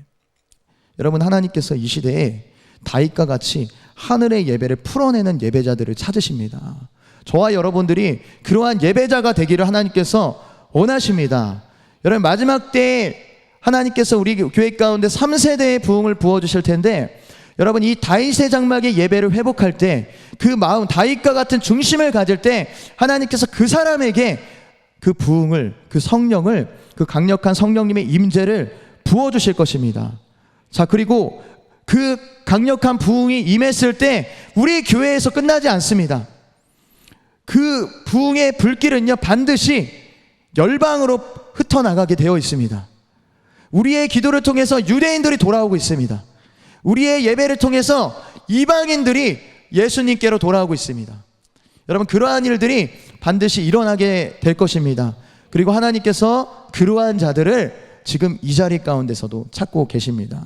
여러분, 하나님께서 이 시대에 다윗과 같이 하늘의 예배를 풀어내는 예배자들을 찾으십니다. 저와 여러분들이 그러한 예배자가 되기를 하나님께서 원하십니다. 여러분, 마지막 때에 하나님께서 우리 교회 가운데 3세대의 부흥을 부어주실 텐데, 여러분, 이 다윗의 장막의 예배를 회복할 때 그 마음, 다윗과 같은 중심을 가질 때 하나님께서 그 사람에게 그 부흥을, 그 성령을, 그 강력한 성령님의 임재를 부어주실 것입니다. 자, 그리고 그 강력한 부흥이 임했을 때 우리 교회에서 끝나지 않습니다. 그 부흥의 불길은요, 반드시 열방으로 흩어나가게 되어 있습니다. 우리의 기도를 통해서 유대인들이 돌아오고 있습니다. 우리의 예배를 통해서 이방인들이 예수님께로 돌아오고 있습니다. 여러분, 그러한 일들이 반드시 일어나게 될 것입니다. 그리고 하나님께서 그러한 자들을 지금 이 자리 가운데서도 찾고 계십니다.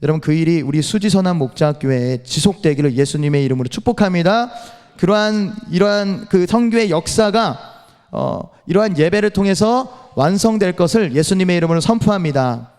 여러분, 그 일이 우리 수지선한 목자교회에 지속되기를 예수님의 이름으로 축복합니다. 이러한 그 선교의 역사가 이러한 예배를 통해서 완성될 것을 예수님의 이름으로 선포합니다.